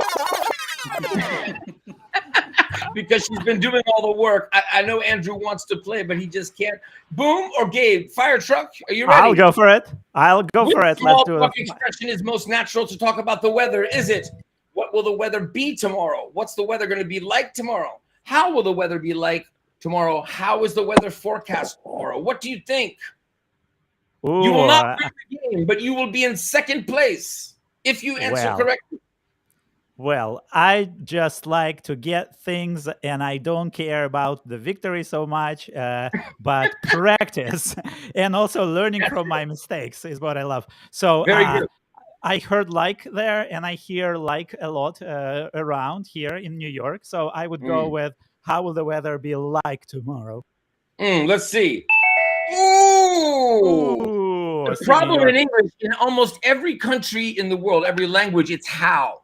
Because she's been doing all the work. I know Andrew wants to play, but he just can't. Boom or Gabe? Fire truck? Are you ready? I'll go for it. Let's do it. Expression is most natural to talk about the weather. Is it? What will the weather be tomorrow? What's the weather going to be like tomorrow? How will the weather be like tomorrow? How is the weather forecast tomorrow? What do you think? Ooh, you will not win the game, but you will be in second place if you answer correctly. Well, I just like to get things and I don't care about the victory so much, but practice and also learning from my mistakes is what I love. So Very good. I heard like there and I hear like a lot around here in New York. So I would go with how will the weather be like tomorrow? Let's see. Ooh. Ooh, The see, New problem York. in English, in almost every country in the world, every language, it's how.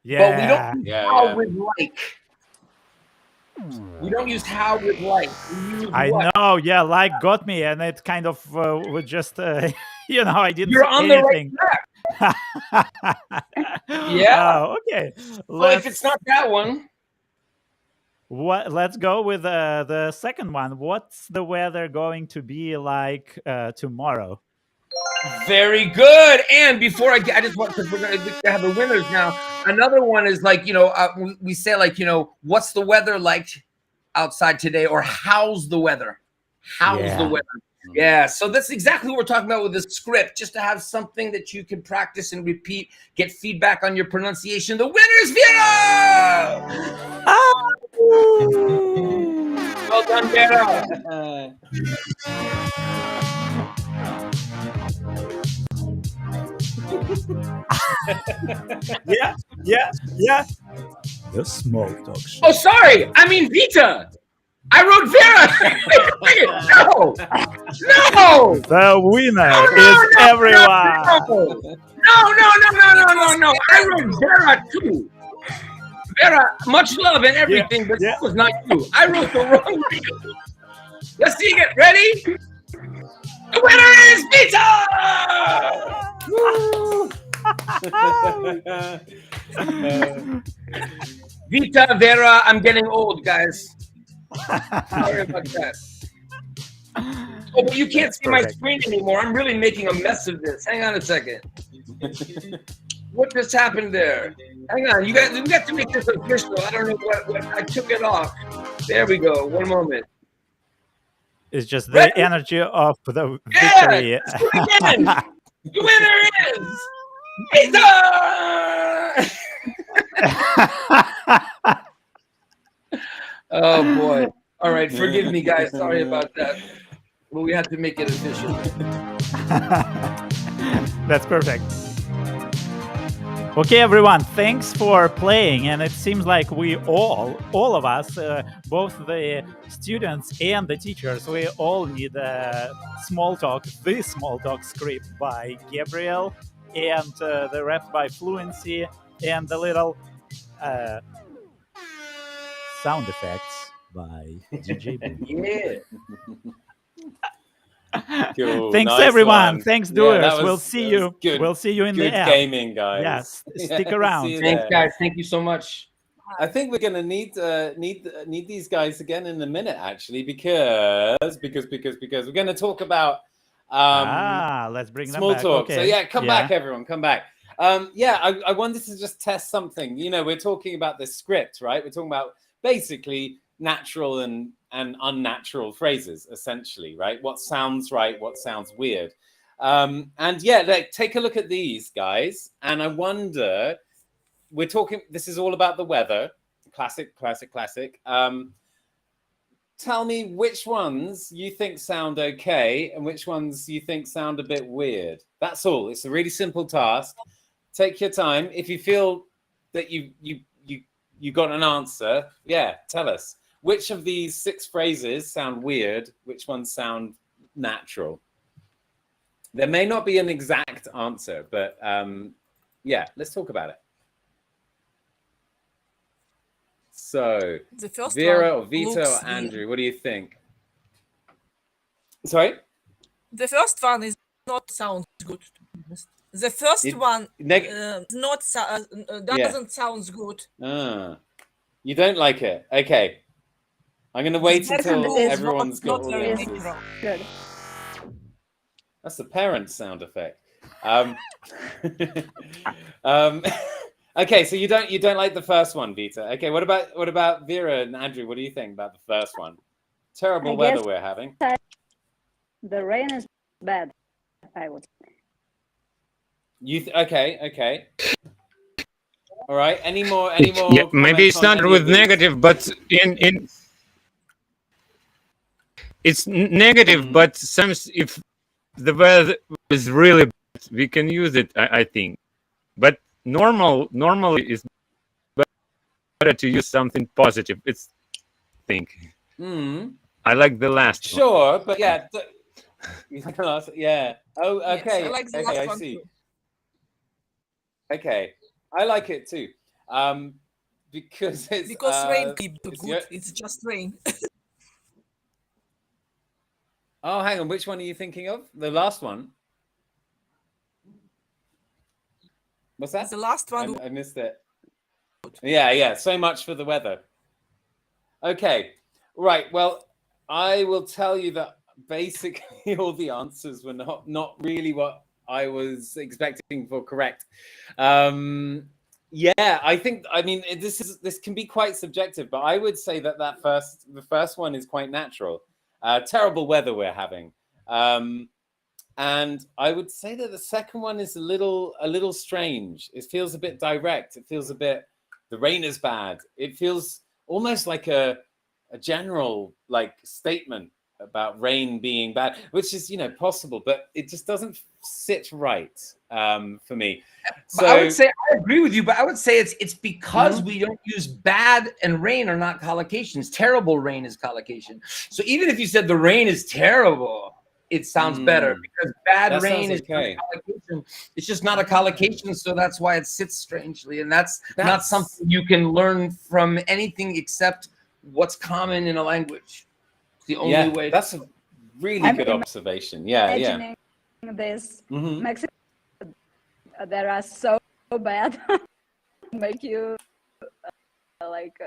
But we don't use how with like. We don't use how with like. We use I what? know, yeah, like got me, and it kind of was just, you know, I didn't You're say on the right anything. track. Yeah. Oh, okay. Well, if it's not that one. Let's go with the second one. What's the weather going to be like tomorrow? Very good. And before I just want, because we're going to have the winners now. Another one is like, we say like, what's the weather like outside today? Or how's the weather? How's the weather? Yeah. So that's exactly what we're talking about with this script, just to have something that you can practice and repeat, get feedback on your pronunciation. The winner's Vera! Well done, Vera. Yeah. The small talk show. Oh, sorry. I mean, Vita. I wrote Vera. No. The winner is everyone. No. I wrote Vera too. Vera, much love and everything, but that was not you. I wrote the wrong thing. Let's see it. Ready? The winner is Vita! Vita, Vera, I'm getting old, guys. Sorry about that. Oh, but you can't see my screen anymore. I'm really making a mess of this. Hang on a second. What just happened there? Hang on. We got to make this official. I don't know what I took it off. There we go. One moment. It's just the energy of the victory. Yeah, the winner is Vita! Oh boy. All right, forgive me guys. Sorry about that. But we have to make it official. That's perfect. Okay, everyone, thanks for playing. And it seems like we all of us, both the students and the teachers, we all need a small talk script by Gabriel and the rep by Fluency and the little sound effects by DJ Boom. Yeah. Cool. Thanks, Nice everyone. one. Thanks, doers. Yeah, we'll see you. Good, we'll see you in the app. Good gaming, guys. Yes, stick around. Thanks, guys. Thank you so much. I think we're going to need these guys again in a minute, actually, because we're going to talk about let's bring them small back. talk. Okay. So yeah, come back, everyone. Come back. I wanted to just test something. You know, we're talking about this script, right? We're talking about basically natural and unnatural phrases, essentially, right? What sounds right, what sounds weird. And yeah, take a look at these guys. And I wonder, we're talking, this is all about the weather. Classic. Tell me which ones you think sound okay and which ones you think sound a bit weird. That's all. It's a really simple task. Take your time. If you feel that you got an answer, yeah, tell us. Which of these 6 phrases sound weird? Which ones sound natural? There may not be an exact answer, but yeah, let's talk about it. So, The first Vera one or Vito looks or Andrew, weird. what do you think? Sorry? The first one is not sound good. The first one doesn't sound good. You don't like it? Okay. I'm going to wait until is everyone's got all the very answers. natural. Good. That's the parent sound effect. Okay, so you don't like the first one, Vita. Okay, what about Vera and Andrew? What do you think about the first one? Terrible weather we're having. The rain is bad, I would say. Okay. All right. Any more? Yeah, maybe it's not with negative, but in it's negative, but if the weather is really bad, we can use it, I think. But normally is better to use something positive. It's think. I like the last one. Sure, but yeah. Yeah. Oh, okay. Yes, I like the okay, last I one see. too. Okay, I like it too. Because it's rain be it's good. It's just rain. Oh, hang on. Which one are you thinking of? The last one. What's that? The last one. I missed it. Yeah. So much for the weather. Okay, right. Well, I will tell you that basically all the answers were not really what I was expecting for correct. Yeah, I mean, this can be quite subjective, but I would say that the first one is quite natural. Terrible weather we're having. And I would say that the second one is a little strange. It feels a bit direct. It feels a bit, the rain is bad. It feels almost like a general like statement about rain being bad, which is, possible, but it just doesn't sit right for me. So I would say I agree with you, but I would say it's because we don't use bad and rain are not collocations. Terrible rain is collocation. So even if you said the rain is terrible, it sounds better because bad rain is not a collocation. It's just not a collocation, so that's why it sits strangely, and that's not something you can learn from anything except what's common in a language. It's the only way. That's a really good observation. Yeah. This Mexico, there are so bad, make you like.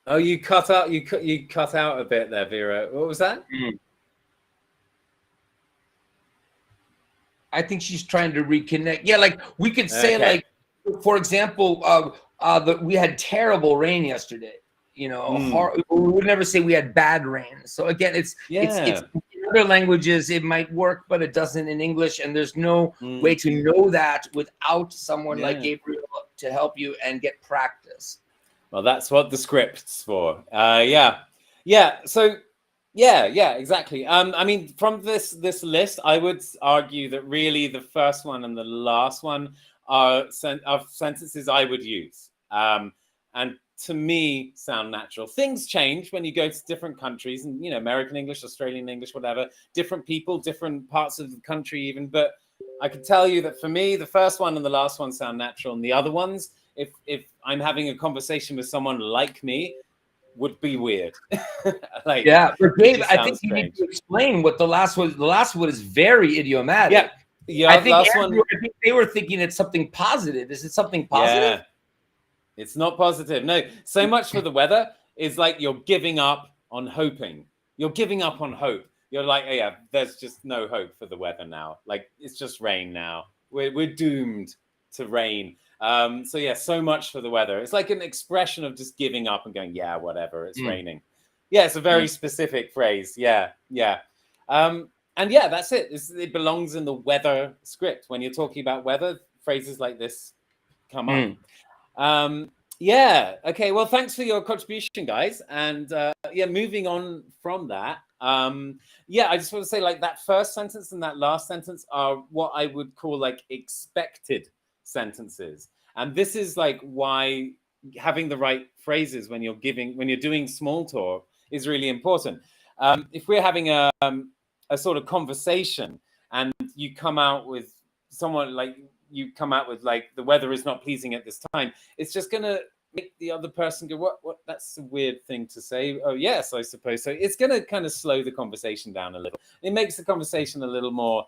Oh, you cut out. You cut out a bit there, Vera. What was that? I think she's trying to reconnect. Yeah, like we could say, like, for example, we had terrible rain yesterday. We would never say we had bad rain. So again, it's in other languages it might work, but it doesn't in English, and there's no way to know that without someone like Gabriel to help you and get practice. Well, that's what the script's for. So exactly. I mean, from this list, I would argue that really the first one and the last one are sentences I would use. And to me, sound natural. Things change when you go to different countries, and American English, Australian English, whatever. Different people, different parts of the country, even. But I could tell you that for me, the first one and the last one sound natural, and the other ones, if I'm having a conversation with someone like me, would be weird. But Gabe, I think you need to explain what the last one. The last one is very idiomatic. Yeah. I think they were thinking it's something positive. Is it something positive? Yeah. It's not positive. No. So much for the weather is like you're giving up on hoping. You're giving up on hope. You're like, there's just no hope for the weather now. Like it's just rain now. We're doomed to rain. So much for the weather. It's like an expression of just giving up and going, whatever, it's raining. Yeah, it's a very specific phrase. Yeah. And that's it. It belongs in the weather script. When you're talking about weather, phrases like this come up. Okay. Well, thanks for your contribution, guys. And moving on from that. I just want to say like that first sentence and that last sentence are what I would call like expected sentences. And this is like why having the right phrases when you're doing small talk is really important. If we're having a sort of conversation and you come out with the weather is not pleasing at this time, it's just going to make the other person go, what? That's a weird thing to say. Oh, yes, I suppose so. It's going to kind of slow the conversation down a little. It makes the conversation a little more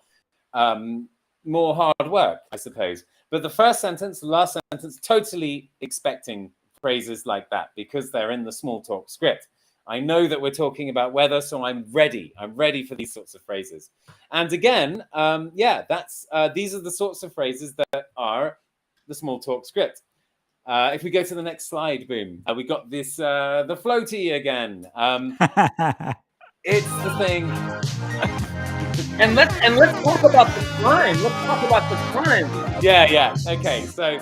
hard work, I suppose. But the first sentence, the last sentence, totally expecting phrases like that because they're in the small talk script. I know that we're talking about weather, so I'm ready. I'm ready for these sorts of phrases. And again, these are the sorts of phrases that are the small talk script. If we go to the next slide, boom, we got this, the floaty again. It's the thing. And let's talk about the climb. Let's talk about the climb. Yeah. Okay, so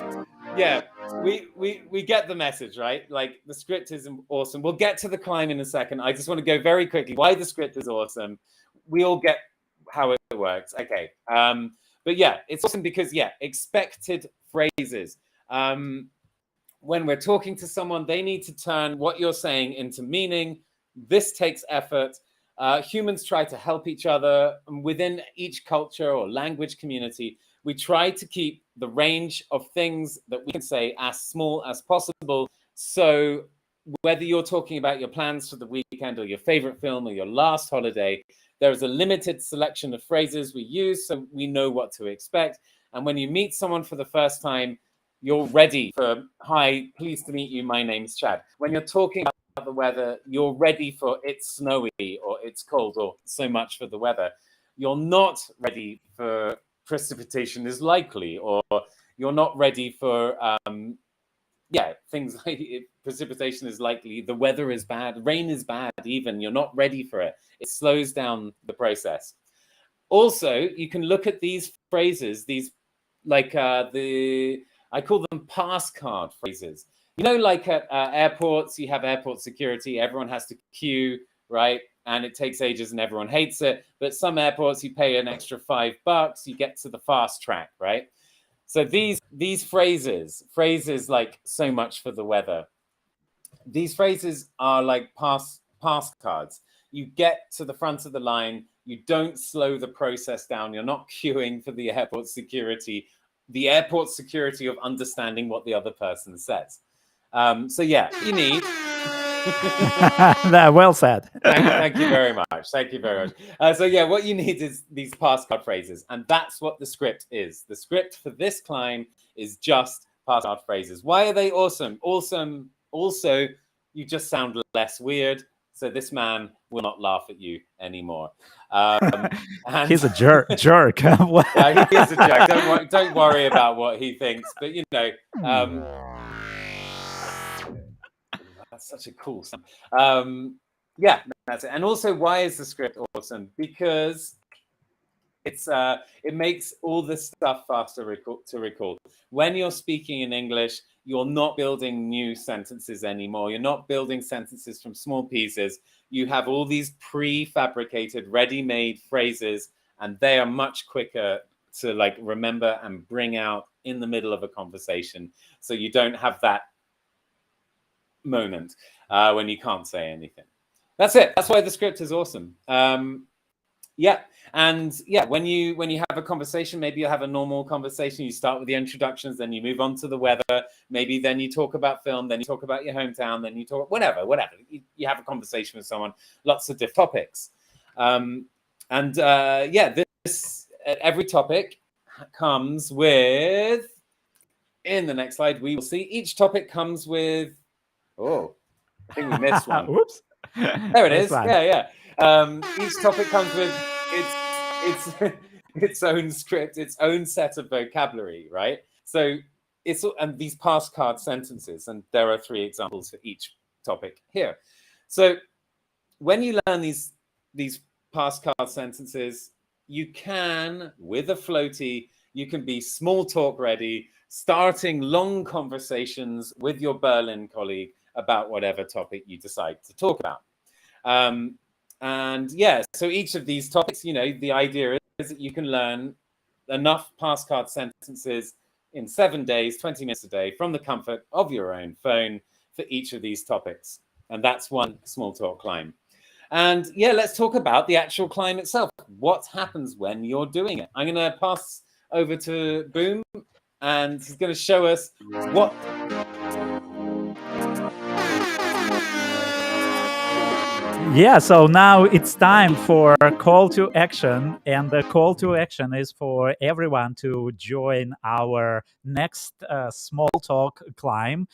yeah, we get the message, right? Like the script is awesome. We'll get to the climb in a second. I just want to go very quickly why the script is awesome. We all get how it works. Okay. But yeah, it's awesome because expected phrases. When we're talking to someone, they need to turn what you're saying into meaning. This takes effort. Humans try to help each other. Within each culture or language community, we try to keep the range of things that we can say as small as possible. So whether you're talking about your plans for the weekend or your favorite film or your last holiday, there is a limited selection of phrases we use so we know what to expect. And when you meet someone for the first time, you're ready for, hi, pleased to meet you, my name's Chad. When you're talking about the weather, you're ready for it's snowy or it's cold or so much for the weather. You're not ready for precipitation is likely, or you're not ready for things like precipitation is likely, the weather is bad, rain is bad even, you're not ready for it. It slows down the process. Also, you can look at these phrases, these like I call them pass card phrases. You know, like at airports, you have airport security, everyone has to queue, right? And it takes ages and everyone hates it. But some airports, you pay an extra $5, you get to the fast track, right? So these phrases like so much for the weather, these phrases are like pass cards. You get to the front of the line, you don't slow the process down, you're not queuing for the airport security of understanding what the other person says. So yeah, you need. Well said. Thank you very much. Thank you very much. So yeah, what you need is these pass card phrases, and that's what the script is. The script for this climb is just pass card phrases. Why are they awesome? Awesome. Also, you just sound less weird, so this man will not laugh at you anymore. And he's a jerk. Yeah, he is a jerk. Don't worry about what he thinks, but you know. That's such a cool sound. Yeah, that's it. And also, why is the script awesome? Because it makes all this stuff faster to recall. When you're speaking in English, you're not building new sentences anymore. You're not building sentences from small pieces. You have all these prefabricated, ready-made phrases, and they are much quicker to like remember and bring out in the middle of a conversation. So you don't have that moment when you can't say anything. That's it. That's why the script is awesome. When you have a conversation, maybe you have a normal conversation, you start with the introductions, then you move on to the weather, maybe then you talk about film, then you talk about your hometown, then you talk whatever. You have a conversation with someone, lots of different topics. This every topic comes with, in the next slide we will see, each topic comes with, I think we missed one. Whoops. There it is. Yeah. Each topic comes with its own script, its own set of vocabulary, right? So and these pass card sentences, and there are 3 examples for each topic here. So when you learn these pass card sentences, you can, with a floaty, you can be small talk ready, starting long conversations with your Berlin colleague about whatever topic you decide to talk about. So each of these topics, the idea is that you can learn enough pass card sentences in 7 days, 20 minutes a day, from the comfort of your own phone for each of these topics. And that's one small talk climb. And let's talk about the actual climb itself. What happens when you're doing it? I'm going to pass over to Boom, and he's going to show us what. Yeah, so now it's time for a call to action, and the call to action is for everyone to join our next small talk climb.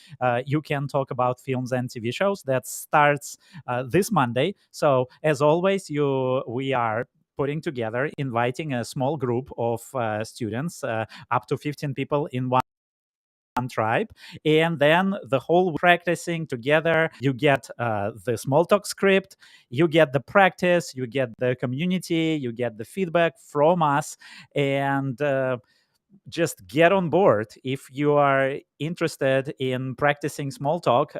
You can talk about films and TV shows that starts this Monday. So as always, we are putting together, inviting a small group of students, up to 15 people in one tribe, and then the whole practicing together. You get the small talk script, you get the practice, you get the community, you get the feedback from us, and just get on board. If you are interested in practicing small talk,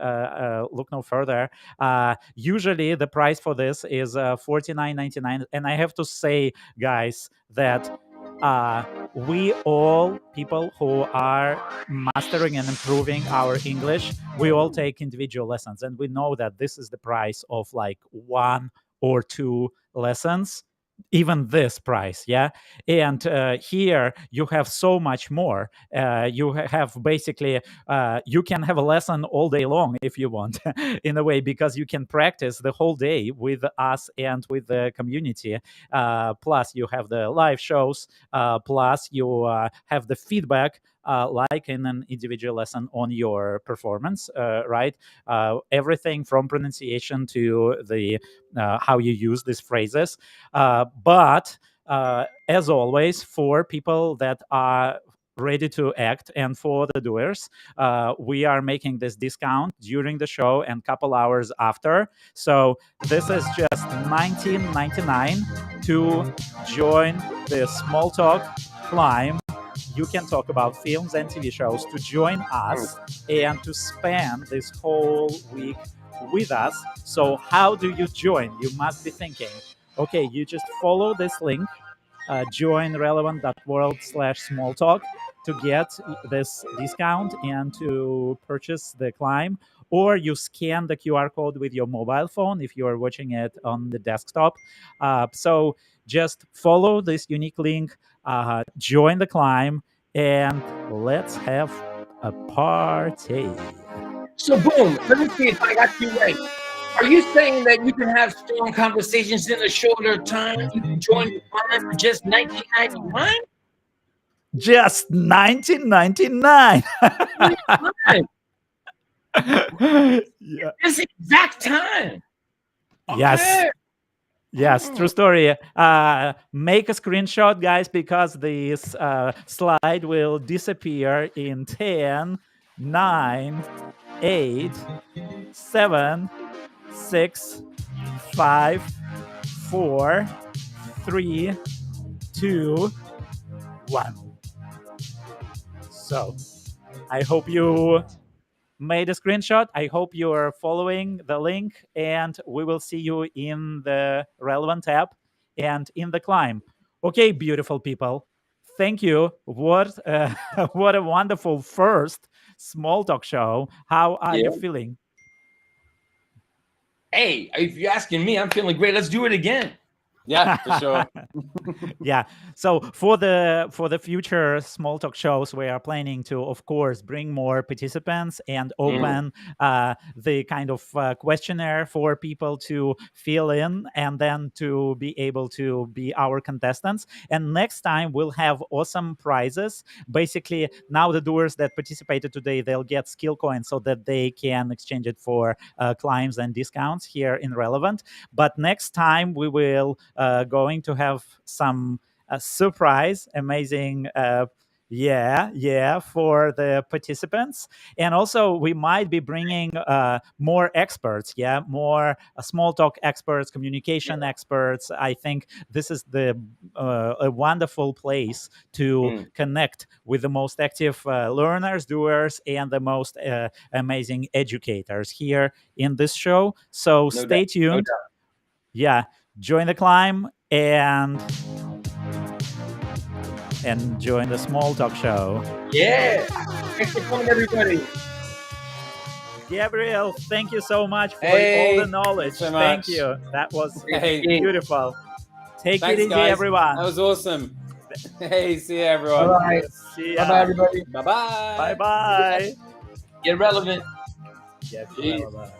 look no further. Usually the price for this is $49.99, and I have to say, guys, that we all people who are mastering and improving our English, we all take individual lessons, and we know that this is the price of like 1 or 2 lessons, even this price. Yeah. And here you have so much more. You have basically you can have a lesson all day long if you want in a way, because you can practice the whole day with us and with the community. Plus you have the live shows, plus you have the feedback, like in an individual lesson on your performance, right? Everything from pronunciation to the how you use these phrases. But as always, for people that are ready to act and for the doers, we are making this discount during the show and couple hours after. So this is just $19.99 to join the Small Talk Climb. You can talk about films and TV shows, to join us and to spend this whole week with us. So how do you join? You must be thinking, okay, you just follow this link, join relevant.world/smalltalk to get this discount and to purchase the climb, or you scan the QR code with your mobile phone if you are watching it on the desktop. So just follow this unique link, join the climb, and let's have a party. So boom, let me see if I got you right. Are you saying that you can have strong conversations in a shorter time? You can join the climb for just $19.99? Just $19.99. Yeah. This exact time. Yes. Okay. Yes, true story. Make a screenshot, guys, because this slide will disappear in 10, 9, 8, 7, 6, 5, 4, 3, 2, 1. So I hope you made a screenshot. I hope you are following the link, and we will see you in the Relevant app and in the climb. Okay, beautiful people. Thank you. What what a wonderful first small talk show. How are you feeling? Hey, if you're asking me, I'm feeling great. Let's do it again. Yeah, for sure. Yeah. So for the future small talk shows, we are planning to, of course, bring more participants and open the kind of questionnaire for people to fill in and then to be able to be our contestants. And next time we'll have awesome prizes. Basically, now the doers that participated today, they'll get skill coins so that they can exchange it for climbs and discounts here in Relevant. But next time we will going to have some surprise, amazing, for the participants. And also we might be bringing more experts, more small talk experts, communication experts. I think this is a wonderful place to connect with the most active learners, doers, and the most amazing educators here in this show. So stay tuned. Join the climb and join the small talk show. Yeah. Thanks for coming, everybody. Gabriel, thank you so much for all the knowledge. Thank you. That was beautiful. Thanks, it easy, guys. everyone. That was awesome. Hey, see you, everyone. Bye-bye. See ya. Bye-bye, everybody. Bye-bye. Bye-bye. Get relevant. Get relevant.